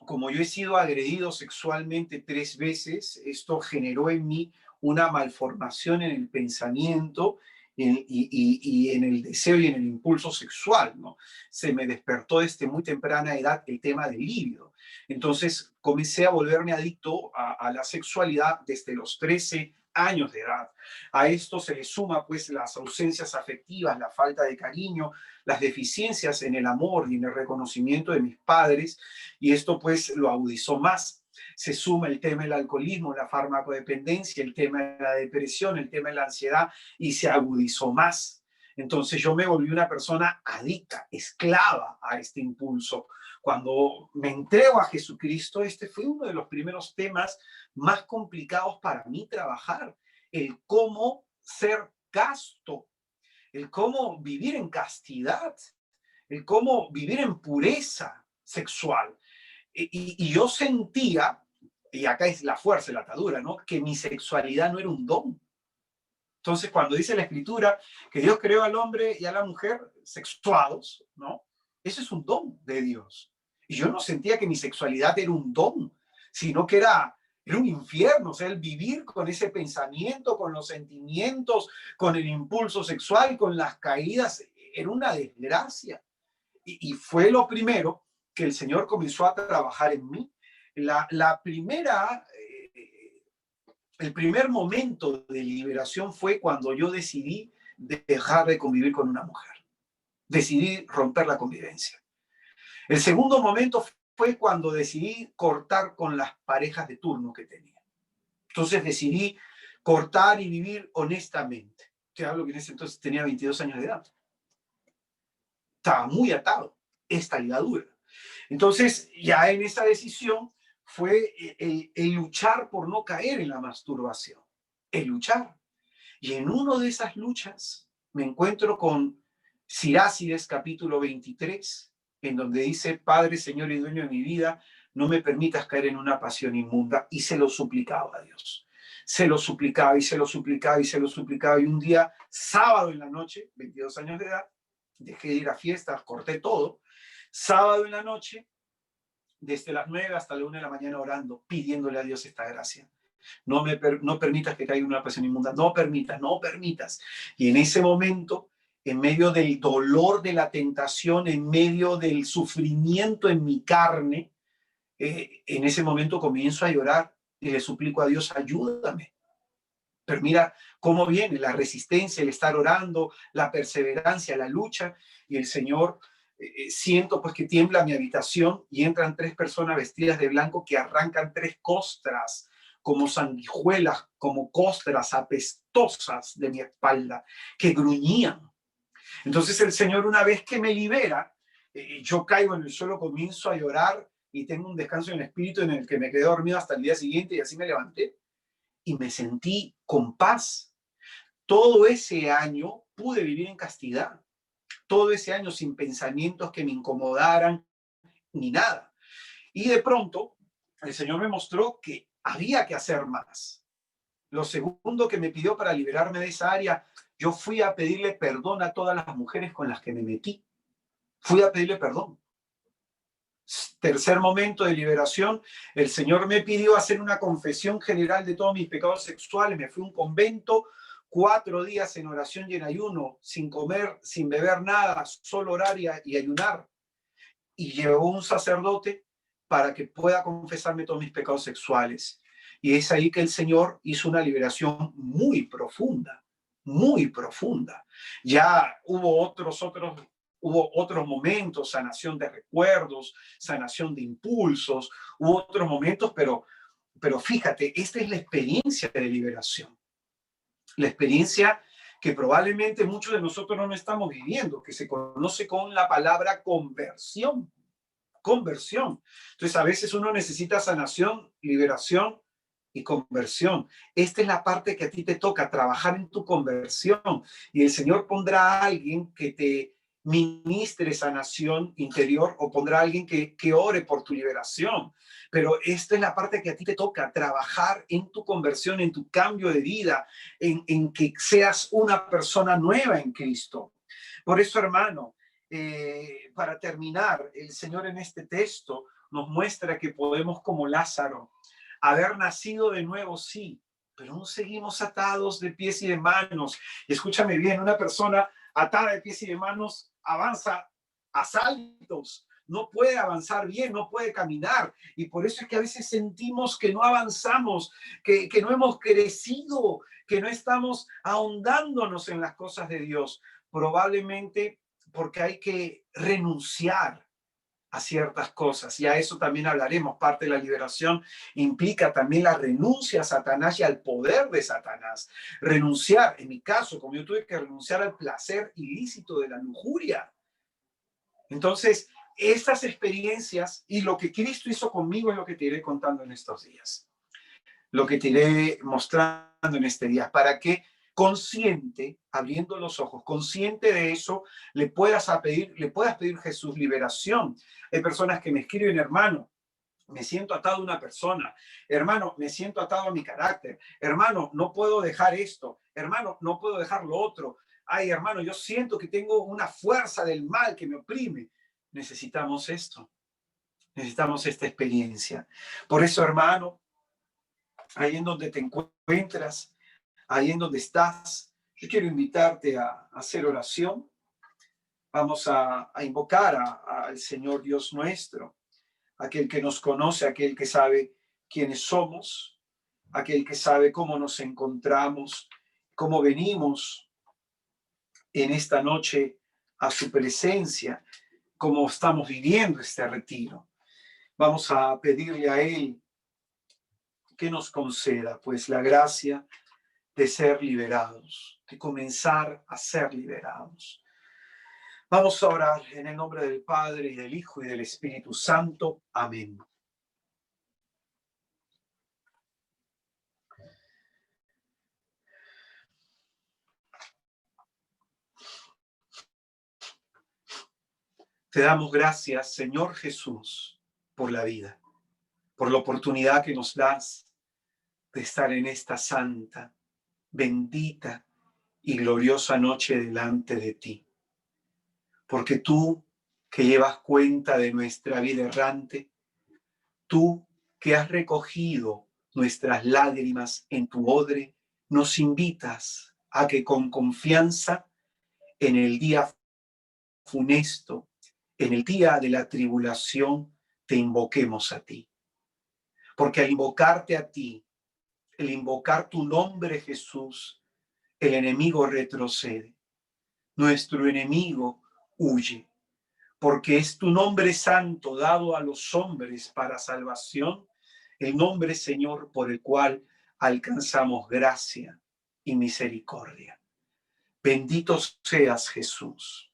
como yo he sido agredido sexualmente 3 veces, esto generó en mí una malformación en el pensamiento y en el deseo y en el impulso sexual, ¿no? Se me despertó desde muy temprana edad el tema del líbido. Entonces comencé a volverme adicto a la sexualidad desde los 13 años de edad. A esto se le suma pues las ausencias afectivas, la falta de cariño, las deficiencias en el amor y en el reconocimiento de mis padres, y esto pues lo agudizó más. Se suma el tema del alcoholismo, la farmacodependencia, el tema de la depresión, el tema de la ansiedad, y se agudizó más. Entonces yo me volví una persona adicta, esclava a este impulso. Cuando me entrego a Jesucristo, este fue uno de los primeros temas más complicados para mí trabajar, el cómo ser casto, el cómo vivir en castidad, el cómo vivir en pureza sexual. Y yo sentía, y acá es la fuerza, la atadura, ¿no? Que mi sexualidad no era un don. Entonces, cuando dice la Escritura que Dios creó al hombre y a la mujer sexuados, ¿no? Eso es un don de Dios. Y yo no sentía que mi sexualidad era un don, sino que era un infierno. O sea, el vivir con ese pensamiento, con los sentimientos, con el impulso sexual, con las caídas, era una desgracia. Y fue lo primero que el Señor comenzó a trabajar en mí. La primera el primer momento de liberación fue cuando yo decidí dejar de convivir con una mujer. Decidí romper la convivencia. El segundo momento fue cuando decidí cortar con las parejas de turno que tenía. Entonces decidí cortar y vivir honestamente. Te hablo que en ese entonces tenía 22 años de edad. Estaba muy atado, esta ligadura. Entonces, ya en esa decisión fue el luchar por no caer en la masturbación, el luchar. Y en una de esas luchas me encuentro con Sirácides capítulo 23, en donde dice, Padre, Señor y dueño de mi vida, no me permitas caer en una pasión inmunda. Y se lo suplicaba a Dios. Se lo suplicaba y se lo suplicaba y se lo suplicaba. Y un día, sábado en la noche, 22 años de edad, dejé de ir a fiestas, corté todo. Sábado en la noche, desde las 9 hasta la 1 de la mañana orando, pidiéndole a Dios esta gracia. No permitas que caiga una pasión inmunda, no permitas, no permitas. Y en ese momento, en medio del dolor de la tentación, en medio del sufrimiento en mi carne, en ese momento comienzo a llorar y le suplico a Dios, ayúdame. Pero mira cómo viene la resistencia, el estar orando, la perseverancia, la lucha, y el Señor, siento pues que tiembla mi habitación y entran 3 personas vestidas de blanco que arrancan 3 costras como sanguijuelas, como costras apestosas de mi espalda, que gruñían. Entonces el Señor, una vez que me libera, yo caigo en el suelo, comienzo a llorar y tengo un descanso en el espíritu en el que me quedé dormido hasta el día siguiente y así me levanté y me sentí con paz. Todo ese año pude vivir en castidad, todo ese año sin pensamientos que me incomodaran ni nada. Y de pronto el Señor me mostró que había que hacer más. Lo segundo que me pidió para liberarme de esa área, yo fui a pedirle perdón a todas las mujeres con las que me metí. Fui a pedirle perdón. Tercer momento de liberación, el Señor me pidió hacer una confesión general de todos mis pecados sexuales. Me fui a un convento, 4 días en oración y en ayuno, sin comer, sin beber nada, solo orar y ayunar. Y llegó un sacerdote para que pueda confesarme todos mis pecados sexuales. Y es ahí que el Señor hizo una liberación muy profunda, muy profunda. Ya hubo otros momentos, sanación de recuerdos, sanación de impulsos, hubo otros momentos, pero fíjate, esta es la experiencia de liberación. La experiencia que probablemente muchos de nosotros no estamos viviendo, que se conoce con la palabra conversión. Conversión. Entonces, a veces uno necesita sanación, liberación y conversión. Esta es la parte que a ti te toca, trabajar en tu conversión. Y el Señor pondrá a alguien que te ministre sanación interior o pondrá a alguien que ore por tu liberación. Pero esta es la parte que a ti te toca, trabajar en tu conversión, en tu cambio de vida, en que seas una persona nueva en Cristo. Por eso, hermano, para terminar, el Señor en este texto nos muestra que podemos, como Lázaro, haber nacido de nuevo, sí, pero aún seguimos atados de pies y de manos. Y escúchame bien, una persona atada de pies y de manos avanza a saltos, no puede avanzar bien, no puede caminar. Y por eso es que a veces sentimos que no avanzamos, que no hemos crecido, que no estamos ahondándonos en las cosas de Dios. Probablemente porque hay que renunciar a ciertas cosas. Y a eso también hablaremos. Parte de la liberación implica también la renuncia a Satanás y al poder de Satanás. Renunciar, en mi caso, como yo tuve que renunciar al placer ilícito de la lujuria. Entonces, estas experiencias y lo que Cristo hizo conmigo es lo que te iré contando en estos días. Lo que te iré mostrando en este día, para que consciente, abriendo los ojos, consciente de eso, le puedas pedir Jesús liberación. Hay personas que me escriben, hermano, me siento atado a una persona, hermano, me siento atado a mi carácter, hermano, no puedo dejar esto, hermano, no puedo dejar lo otro. Ay, hermano, yo siento que tengo una fuerza del mal que me oprime. Necesitamos esto, necesitamos esta experiencia. Por eso, hermano, ahí en donde te encuentras, ahí en donde estás, yo quiero invitarte a hacer oración. Vamos a invocar al Señor Dios nuestro, aquel que nos conoce, aquel que sabe quiénes somos, aquel que sabe cómo nos encontramos, cómo venimos en esta noche a su presencia, cómo estamos viviendo este retiro. Vamos a pedirle a Él que nos conceda, pues, la gracia de ser liberados, de comenzar a ser liberados. Vamos a orar en el nombre del Padre, y del Hijo, y del Espíritu Santo. Amén. Te damos gracias, Señor Jesús, por la vida, por la oportunidad que nos das de estar en esta santa, bendita y gloriosa noche delante de ti. Porque tú, que llevas cuenta de nuestra vida errante, tú que has recogido nuestras lágrimas en tu odre, nos invitas a que con confianza en el día funesto, en el día de la tribulación, te invoquemos a ti. Porque al invocarte a ti, el invocar tu nombre, Jesús, el enemigo retrocede. Nuestro enemigo huye. Porque es tu nombre santo dado a los hombres para salvación, el nombre, Señor, por el cual alcanzamos gracia y misericordia. Bendito seas, Jesús,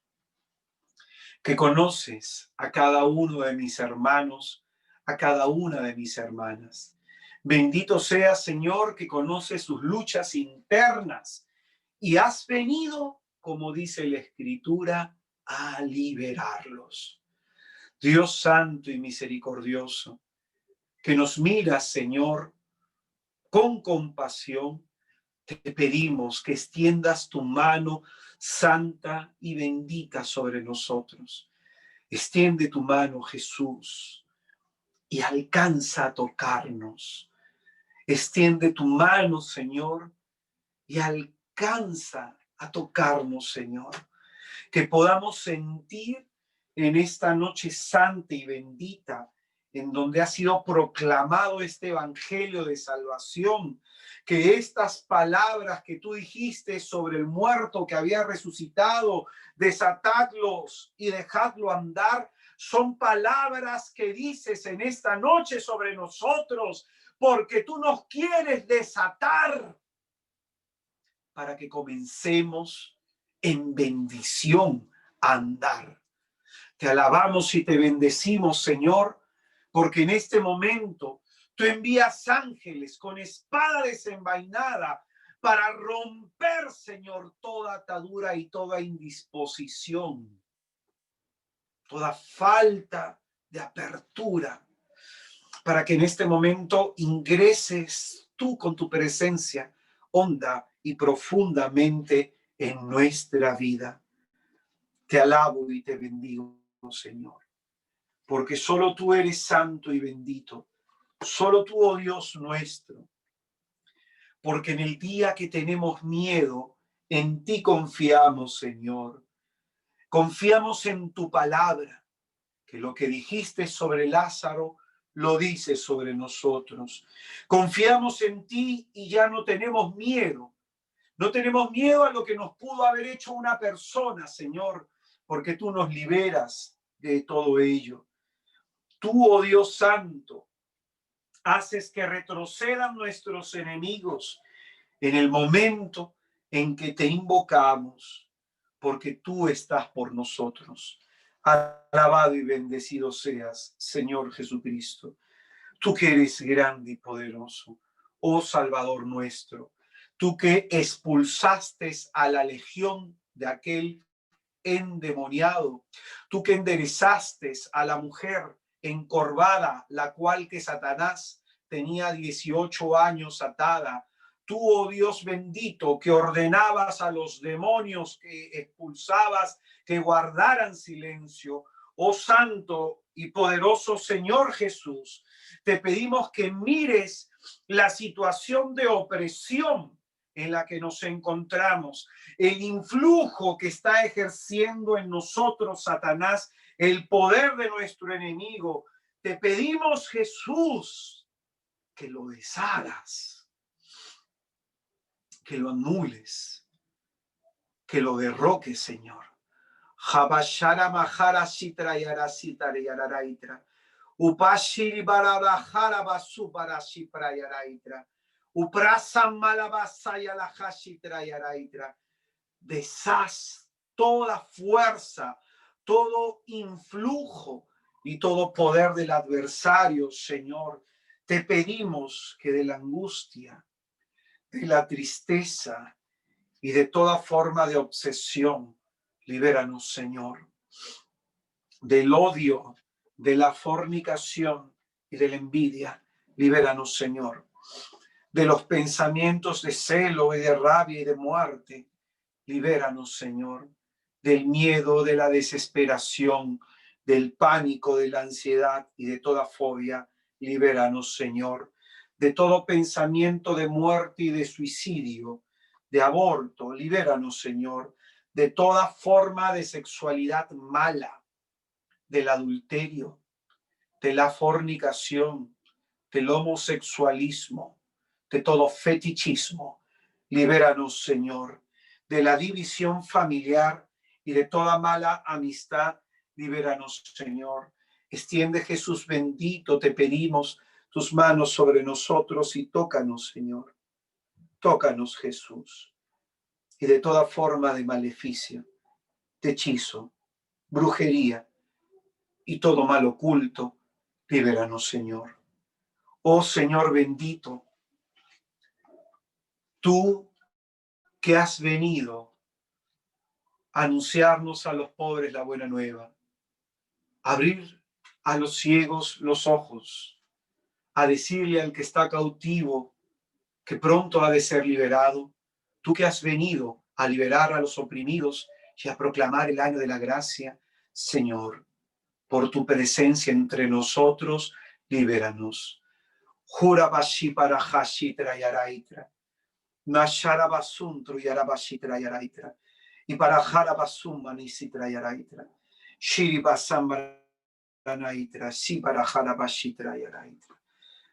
que conoces a cada uno de mis hermanos, a cada una de mis hermanas. Bendito seas, Señor, que conoces sus luchas internas y has venido, como dice la Escritura, a liberarlos. Dios santo y misericordioso, que nos miras, Señor, con compasión, te pedimos que extiendas tu mano santa y bendita sobre nosotros. Extiende tu mano, Jesús, y alcanza a tocarnos. Extiende tu mano, Señor, y alcanza a tocarnos, Señor. Que podamos sentir en esta noche santa y bendita, en donde ha sido proclamado este evangelio de salvación, que estas palabras que tú dijiste sobre el muerto que había resucitado, desatadlos y dejadlo andar, son palabras que dices en esta noche sobre nosotros, porque tú nos quieres desatar para que comencemos en bendición a andar. Te alabamos y te bendecimos, Señor, porque en este momento tú envías ángeles con espada desenvainada para romper, Señor, toda atadura y toda indisposición, toda falta de apertura, para que en este momento ingreses tú con tu presencia honda y profundamente en nuestra vida. Te alabo y te bendigo, Señor, porque solo tú eres santo y bendito, solo tú, oh Dios nuestro, porque en el día que tenemos miedo, en ti confiamos, Señor. Confiamos en tu palabra, que lo que dijiste sobre Lázaro lo dices sobre nosotros. Confiamos en ti y ya no tenemos miedo. No tenemos miedo a lo que nos pudo haber hecho una persona, Señor, porque tú nos liberas de todo ello. Tú, oh Dios Santo, haces que retrocedan nuestros enemigos en el momento en que te invocamos, porque tú estás por nosotros. Alabado y bendecido seas, Señor Jesucristo. Tú que eres grande y poderoso, oh Salvador nuestro. Tú que expulsaste a la legión de aquel endemoniado. Tú que enderezaste a la mujer encorvada, la cual que Satanás tenía 18 años atada. Tú, oh Dios bendito, que ordenabas a los demonios, que expulsabas, que guardaran silencio. Oh santo y poderoso Señor Jesús, te pedimos que mires la situación de opresión en la que nos encontramos, el influjo que está ejerciendo en nosotros Satanás, el poder de nuestro enemigo. Te pedimos, Jesús, que lo deshagas, que lo anules, que lo derroques, Señor. Habashara mahara sitra yara sitra yara itra. Upashiri barabajara basubara shipra yara itra. Uprasa malabasaya la hashitra yara itra. Deshaz toda fuerza, todo influjo y todo poder del adversario, Señor. Te pedimos que de la angustia, de la tristeza y de toda forma de obsesión, libéranos, Señor. Del odio, de la fornicación y de la envidia, libéranos, Señor. De los pensamientos de celo y de rabia y de muerte, libéranos, Señor. Del miedo, de la desesperación, del pánico, de la ansiedad y de toda fobia, libéranos, Señor. De todo pensamiento de muerte y de suicidio, de aborto, libéranos, Señor. De toda forma de sexualidad mala, del adulterio, de la fornicación, del homosexualismo, de todo fetichismo, libéranos, Señor. De la división familiar y de toda mala amistad, libéranos, Señor. Extiende, Jesús bendito, te pedimos tus manos sobre nosotros y tócanos, Señor. Tócanos, Jesús. Y de toda forma de maleficio, de hechizo, brujería y todo mal oculto, libéranos, Señor. Oh Señor bendito, tú que has venido a anunciarnos a los pobres la buena nueva, a abrir a los ciegos los ojos, a decirle al que está cautivo que pronto ha de ser liberado, tú que has venido a liberar a los oprimidos y a proclamar el año de la gracia, Señor, por tu presencia entre nosotros, libéranos. Jura bashi para hashi trayaraitra. Nashara basuntru yarabashitra yaraitra. Y para jarabasumba nisitra yaraitra. Shiri basambaranaitra. Si para jarabashitra yaraitra.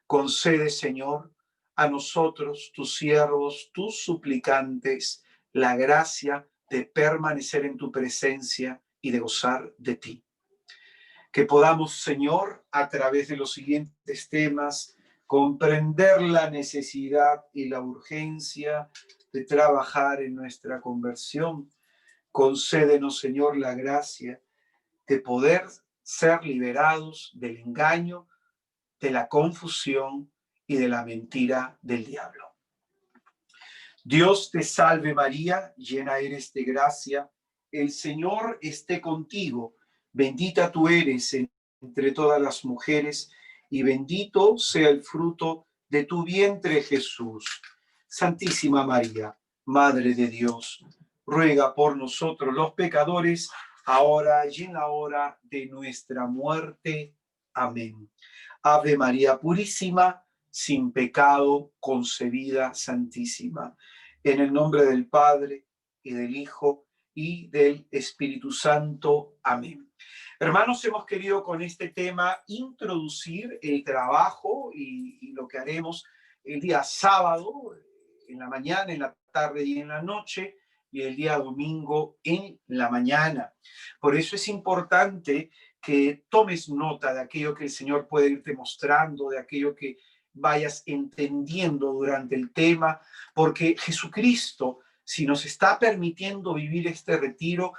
Concede, Señor, a nosotros, tus siervos, tus suplicantes, la gracia de permanecer en tu presencia y de gozar de ti. Que podamos, Señor, a través de los siguientes temas, comprender la necesidad y la urgencia de trabajar en nuestra conversión. Concédenos, Señor, la gracia de poder ser liberados del engaño, de la confusión y de la mentira del diablo. Dios te salve María, llena eres de gracia, el Señor esté contigo, bendita tú eres entre todas las mujeres y bendito sea el fruto de tu vientre Jesús. Santísima María, Madre de Dios, ruega por nosotros los pecadores, ahora y en la hora de nuestra muerte. Amén. Ave María Purísima, sin pecado concebida, santísima. En el nombre del Padre, y del Hijo, y del Espíritu Santo. Amén. Hermanos, hemos querido con este tema introducir el trabajo y lo que haremos el día sábado, en la mañana, en la tarde y en la noche, y el día domingo en la mañana. Por eso es importante que tomes nota de aquello que el Señor puede irte mostrando, de aquello que vayas entendiendo durante el tema, porque Jesucristo, si nos está permitiendo vivir este retiro,